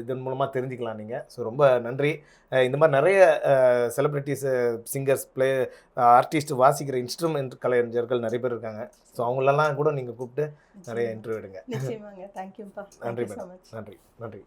இதன் மூலமாக தெரிஞ்சுக்கலாம் நீங்கள். ஸோ ரொம்ப நன்றி. இந்த மாதிரி நிறைய செலிப்ரிட்டிஸ், சிங்கர்ஸ், ஆர்டிஸ்ட், வாசிக்கிற இன்ஸ்ட்ருமெண்ட் கலைஞர்கள் நிறைய பேர் இருக்காங்க. ஸோ அவங்களெல்லாம் கூட நீங்கள் கூப்பிட்டு நிறைய இன்டர்வியூ எடுங்க. நிச்சயமாங்க. தேங்க்யூப்பா. நன்றி மேடம். நன்றி.